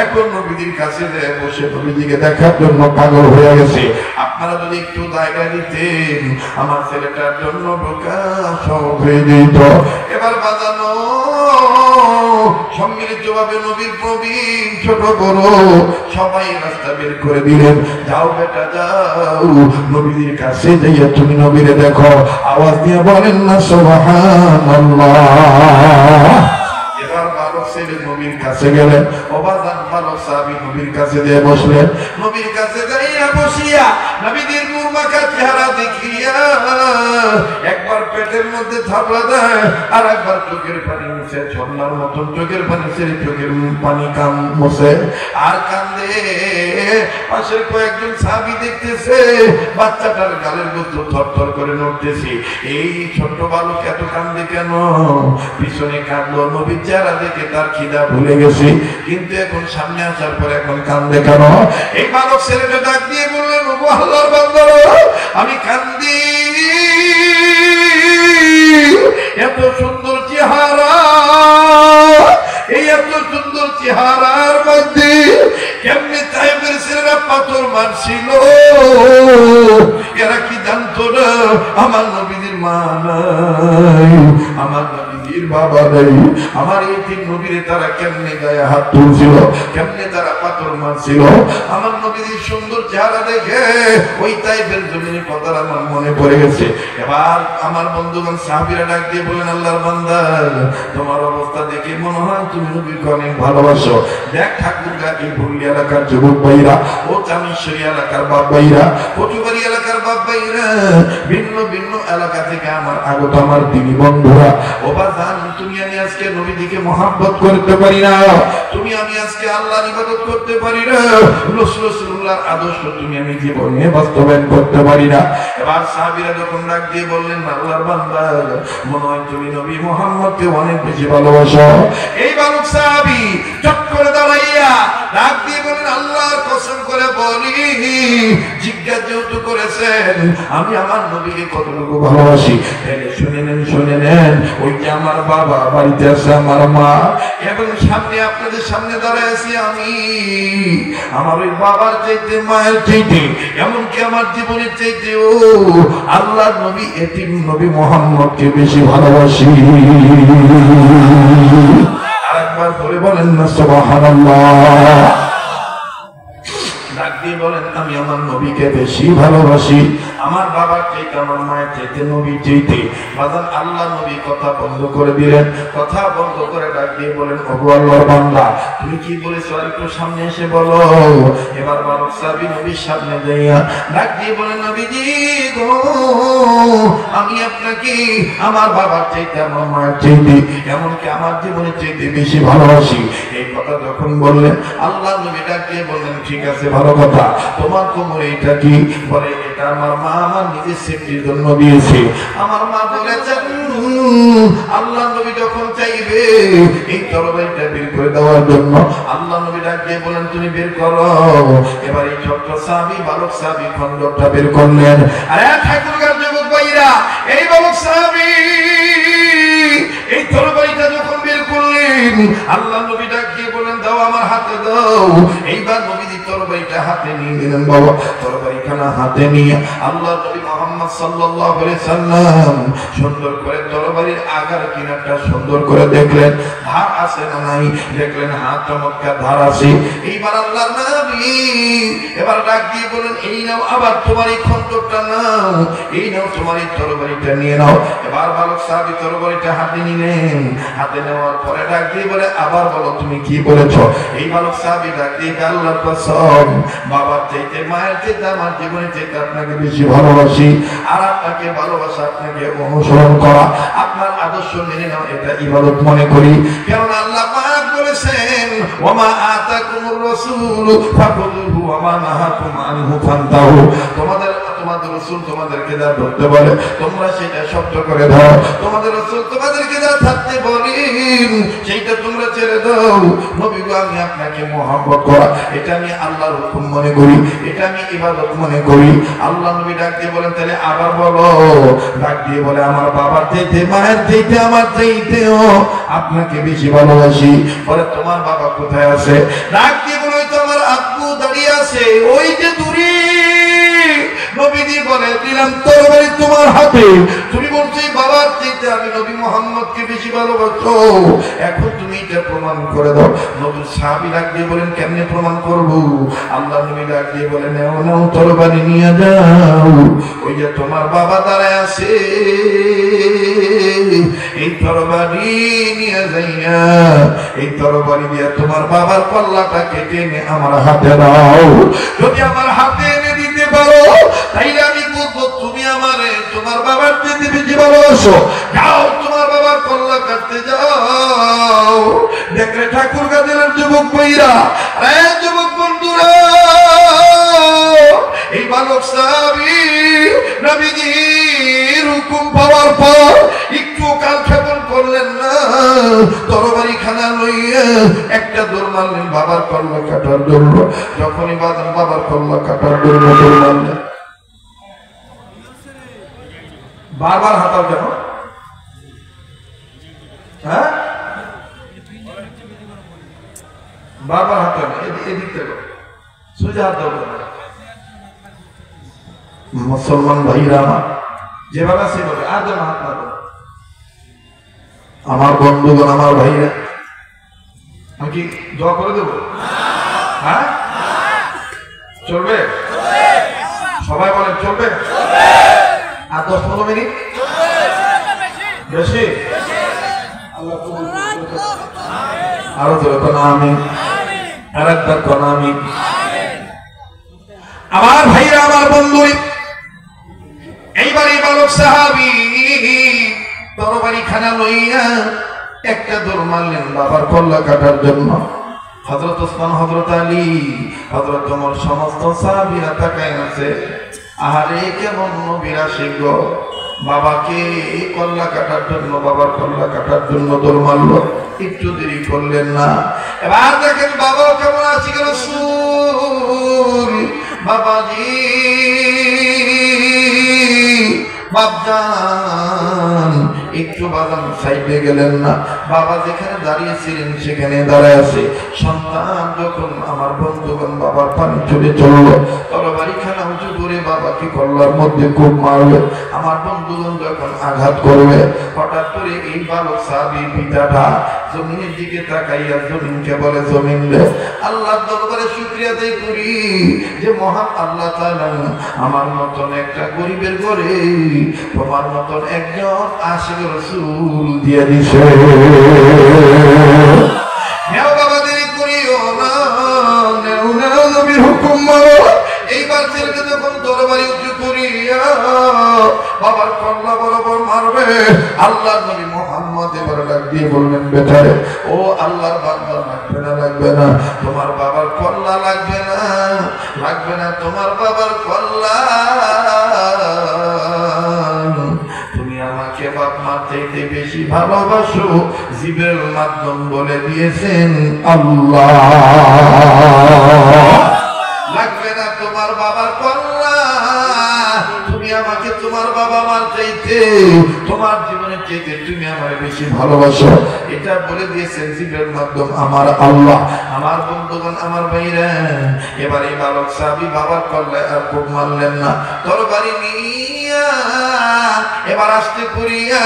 এখন নবীজির কাছে বসে নবীজিকে দেখার জন্য পাগল হয়ে গেছে। আপনারা যদি একটু জায়গা দিতেন আমার ছেলেটার জন্য ঢোকা সহজ হয়ে যেত। এবার বাজানো সম্মিলিত ভাবে নবীর প্রবীণ ছোট বড় সবাই রাস্তা বের করে দিলেন, যাও বেটা যাও নবীর কাছে যাইয়া তুমি নবীরে দেখো। আওয়াজ দিয়ে বলেন না সুবহানাল্লাহ। এবার বালক ছেলে নবীর কাছে গেলেন, অবাজান বালক সাহাবী নবীর কাছে দিয়ে বসলেন। নবীর কাছে যাইয়া বসিয়া নবীদের নূর মাখা চেহারা দেখিয়া একবার পেটের মধ্যে থাপড়া দেয়, আর একবার চোখের পানি মুছে, ঝর্ণার মতন চোখের পানি ছেড়ে চোখের পানি কান মুছে আর কান্দে। পাশের কয়েকজন সাহাবী দেখতেছে বাচ্চাটার গালের গোত্র থরথর করে নড়তেছে, এই ছোট্ট বালক এত কান্দে কেন? পিছনে কাঁদলো, নবীর চেহারা দেখে তার খিদা ভুলে গেছে, কিন্তু এখন সামনে আসার পর এখন কান্দে কেন? এই বালক ছেলেটা ডাক দিয়ে বললেন, ওগো আল্লাহর বান্দারা আমি কান্দি এত সুন্দর চেহারা, এই এত সুন্দর চেহারার মধ্যে কেমনি তাইফের ছেলেরা পাথর মারছিল, এরা কি জানতো না আমার নবীদের মা নাই, আমার নবীদের বাবা নাই, আমার এই তিন নবীরে তারা কেমনে গায়ে হাত তুলছিল, কেমনে তারা পাথর মারছিল। আমার নবীদের সুন্দর চেহারা দেখে ওই তাইফের জমিনের কথা আমার মনে পড়ে গেছে। এবার আমার বন্ধুগণ সাহাবীরা ডাক দিয়ে বলেন, আল্লাহর বান্দা তোমার অবস্থা দেখে মনে হয় তুমি নবীকে অনেক ভালোবাসো। দেখ ঠাকুরগাঁ এই ভুলি এলাকার যুবক ভাইরা, ও চামেশ্বরী এলাকার বাপ ভাইরা, কচুবাড়ি এলাকার বাপ ভাইরা, ভিন্ন ভিন্ন এলাকা থেকে আমার আগত আমার দিনী বন্ধুরা, ও বাজান তুমি আমি আজকে নবীজিকে মহব্বত করতে পারি না, তুমি আমি আজকে আল্লাহর ইবাদত করতে পারি না, রাসূলুল্লাহর আদর্শ তুমি আমি জীবনে বাস্তবায়ন করতে পারি না। এবার সাহাবীরা যখন ডাক দিয়ে বললেন, আল্লাহর বান্দা মনে হয় তুমি নবী মুহাম্মদকে অনেক বেশি ভালোবাসো। এই বালক সাহাবী চট করে দাঁড়াইয়া ডাক দিয়ে বলেন, আল্লাহর কসম করে বলি জিজ্ঞাসা যেহেতু করেছেন আমি আমার নবীকে কতটুকু ভালোবাসি। শুনে নেন, ওই যে আমার বাবা বাড়িতে আছে, আমার মা, এবং সামনে আপনাদের সামনে দাঁড়ায় আছি আমি। আমার ওই বাবার চাইতে, মায়ের চাইতে, এমনকি আমার জীবনের চাইতে ও আল্লাহর নবী এতিম নবী মুহাম্মদকে বেশি ভালোবাসি। আরেকবার বলে বলেন না সুবহানাল্লাহ। ডাক দিয়ে বলেন, আমি আমার নবীকে বেশি ভালোবাসি। আমার বাবার চাইতে, আমার মায়ের চাইতে, নবী চাইতে। বাজান আল্লাহ নবী কথা বন্ধ করে দিলেন। কথা বন্ধ করে ডাক দিয়ে বলেন, ওগো আল্লাহর বান্দা, তুমি কি বলেছো আর একটু সামনে এসে বলো। এবার বালক সাহাবী নবীর সামনে যাইয়া ডাক দিয়ে বলেন, নবীজি গো, আমি আপনাকে আমার বাবার চাইতে, আমার মায়ের চাইতে, এমনকি আমার জীবনের চাইতে বেশি ভালোবাসি। এই কথা যখন বললেন, আল্লাহ নবী ডাক দিয়ে বললেন, ঠিক আছে, ভালো কথা, তোমার কোমরে এটা কি? বলে, এটা আমার মা আমার নিজের সেফটির জন্য দিয়েছে। আমার মা বলেছেন, আল্লাহ নবী যখন চাইবে এই তরবারিটা বের করে দেওয়ার জন্য, আল্লাহ নবী ডাক দিয়ে বলেন, তুমি বের করো। এবার এই ছোট্ট সাহাবী, বালক সাহাবী খণ্ডটা বের করলেন। আরে ঠাকুরগাঁর যুবক ভাইরা, এই বালক সাহাবী এই তরবারিটা যখন বের করলেন, আল্লাহ নবী ডাক দিয়ে বলেন, দাও আমার হাতে দাও। এইবার নবীজি তরবারিটা হাতে নিয়ে নিলেন। বাবা তরবারিখানা হাতে নিয়ে আল্লাহ নবী মুহাম্মদ সাল্লাল্লাহু আলাইহি সাল্লাম সুন্দর করে তরবারির আগার কিনারটা সুন্দর করে দেখলেন, ধার আছে না নাই, দেখলেন হাত চমৎকার ধার আছে। এইবার আল্লাহ নবী এবার ডাক দিয়ে বলেন, এই নাও আবার তোমার এই খন্দকটা নাও, এই নাও তোমার এই তরবারিটা নিয়ে নাও। এবার বালক সাহাবী তরবারিটা হাতে নিলেন। হাতে নেওয়ার পরে ডাক দিয়ে বলে, আবার বলো তুমি কি বলেছো। এই বালক সাহাবী ডাক দিয়ে, আল্লাহর কসম, বাবার চাইতে, মায়ের চাইতে, আমার জীবনের চাইতে আপনাকে বেশি ভালোবাসি। আর আপনাকে ভালোবাসা, আপনাকে অনুসরণ করা, আপনার আদর্শ মেনে নাও, এটা ইবাদত মনে করি। কারণ আল্লাহ পাক বলেছেন, ওমা আতাকুমুর রাসূল ফাখুযুহু ওয়া মা নাহাকুম আনহু ফান্তাহু। তোমাদের রাসূল তোমাদেরকে যা ধরতে বলে তোমরা সেটা শক্ত করে ধরো। তোমাদের রাসূল তোমাদেরকে যা ছাড়তে বলেন সেইটা তোমরা ছেড়ে দাও। নবী গো, আমি আপনাকে মহব্বত করা, এটা আমি আল্লাহর হুকুম মনে করি, এটা আমি ইবাদত মনে করি। আল্লাহ নবী ডাক দিয়ে বলেন, তাহলে আবার বলো। ডাক দিয়ে বলে, আমার বাবার চাইতে, মায়ের চাইতে, আমার চাইতেও আপনাকে বেশি ভালোবাসি। বলে, তোমার বাবা কোথায় আছে? ডাক দিয়ে বলে, ওই তো আমার আব্বু দাঁড়িয়ে আছে, ওই যে দূরে। নবীজি বলে, দিলাম তরবারি তোমার হাতে, তুমি বলছো বাবার চাইতে আমি নবী মুহাম্মদকে বেশি ভালোবাসো, এখন তুমি এটা প্রমাণ করে দাও। নবী সাহাবী ডাক দিয়ে বলেন, কেমনে প্রমাণ করব? আল্লাহ নবী ডাক দিয়ে বলেন, নাও নাও তরবারি নিয়ে যাও, ওই যে তোমার বাবা দাঁড়ায় আছে, এই তরবারি নিয়ে যাইয়া এই তরবারি দিয়ে তোমার বাবার কল্লাটা কেটে এনে আমার হাতে দাও। যদি আমার হাতে এনে দিতে পারো, তাইলে আমি বলবো তুমি আমারে তোমার বাবার চেয়ে বেশি ভালোবাসো। যাও, তোমার বাবার কল্লা কাটতে যাও। দেখলে ঠাকুরগাঁ জেলার যুবক ভাইরা, যুবক বন্ধুরা, এই বালক সাহাবী নবীজির হুকুম পাওয়ার পর একটু কালক্ষেপণ করলেন না, তরবারি খানা লইয়া একটা দৌড় মারলেন বাবার কল্লা কাটার জন্য। যখনই বাবার কল্লা কাটার জন্য দৌড় মারলেন, বারবার হাঁটাও কেন? হ্যাঁ, বারবার হাঁটাও না, এদিক থেকে সোজা হাত দাও। মুসলমান ভাইরা আমার, যেভাবে সেভাবে আর যেন হাত না দাও। আমার বন্ধুগণ, আমার ভাইরা, আমি কি দোয়া করে দেবো? হ্যাঁ, চলবে? সবাই বলেন চলবে? আর 10-15 মিনিট বেশি? আরো জোরে কোন আমিন, আরেকবার কোন আমিন। আমার ভাইরা, আমার বন্ধু, এইবারই বালক সাহাবী তরবারি খানা লইয়া একটা দৌড় মারলেন বাবার কল্লা কাটার জন্য। হযরত ওসমান, হযরত আলী, হযরত ওমর, সমস্ত সাহাবীরা তাকায় আছে। আহারে, কেমন নবীর আশিক গো, বাবাকে কল্লা কাটার জন্য, বাবার কল্লা কাটার জন্য দৌড় মারলো, একটু দেরি করলেন না। এবার দেখেন বাবাও কেমন আশিক রাসূল, বাবাজি বাপজান একটু বাজান সাইডে গেলেন না, বাবা যেখানে দাঁড়িয়েছিলেন সেখানে দাঁড়ায় আছে। সন্তান যখন আমার বন্ধুগণ বাবার পানি চলে চললো, তরবারিখানা উঁচু করে বাবাকে কল্লার মধ্যে খুব মারবে। আমার বন্ধুগণ যখন আঘাত করবে, হঠাৎ করে এই বালক সাহাবীর পিতাটা জমিনের দিকে তাকাইয়া জমিনকে বলে, জমিন রে, আল্লাহর দরবারে শুকরিয়া আদায় করি যে মহান আল্লাহ তাআলা আমার মতন একটা গরিবের ঘরে তোমার মতন একজন আশিক রাসূল দিয়ে দিছে। নেও বাবা, দেরি করিও না, নেও নেও, নবীর হুকুম মানো। এইবার ছেলেকে যখন তরবারি উঁচু করিয়া বাবার কল্লা বরাবর মারবে, আল্লাহর নবী মুহাম্মদ এবার ডাক দিয়ে বললেন, বেটারে, ও আল্লাহর বান্দা, লাগবে না, লাগবে না, তোমার বাবার কল্লা লাগবে না, লাগবে না তোমার বাবার কল্লা। তুমি আমাকে বাপ মার চাইতে বেশি ভালোবাসো, জিবরিল মাধ্যম বলে দিয়েছেন আল্লাহ। লাগবে না তোমার বাবার কল্লা, তুমি আমাকে তোমার বাবা মার চাইতে, তোমার জীবনের চাইতে তুমি আমার বেশি ভালোবাসো, এটা বলে দিয়েছেন জিবরিল মাধ্যম আমার আল্লাহ। আমার বন্ধুগণ, আমার ভাইরা, এবার এই বালক সাহাবী বাবার কল্লায় আর খুব মানলেন না, তরবারি নিয়া এবার আসতে করিয়া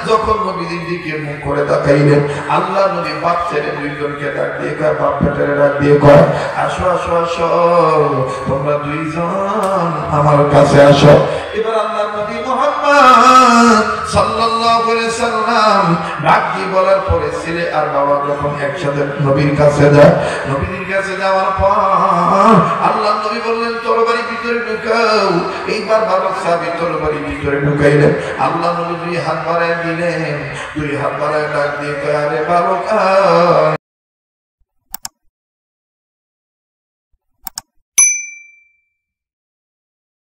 যখন নবীর দিকে মুখ করে তাকাইলেন, আল্লাহ নবী বাপ ছেলে দুইজনকে ডাক দিয়ে কয়, বাপ বেটারে ডাক দিয়ে কয়, আসো আসো আসো, তোমরা দুইজন আমার কাছে আসো। এবার আল্লাহ নবী মুহাম্মদ সাল্লাল্লাহু আলাইহি সাল্লাম ডাক দিয়ে বলার পরে ছেলে আর বাবা যখন একসাথে নবীর কাছে যায়, নবীর কাছে যাওয়ার পর আল্লাহ নবী বললেন, তরবারি ভিতরে ঢুকাও। এইবার বালক সাহাবী তরবারি ভিতরে ঢুকাইলেন। আল্লাহ নবী দুই হাত বাড়ায় দিলেন, দুই হাত বাড়ায় ডাক দিয়ে কয়, আরে বালক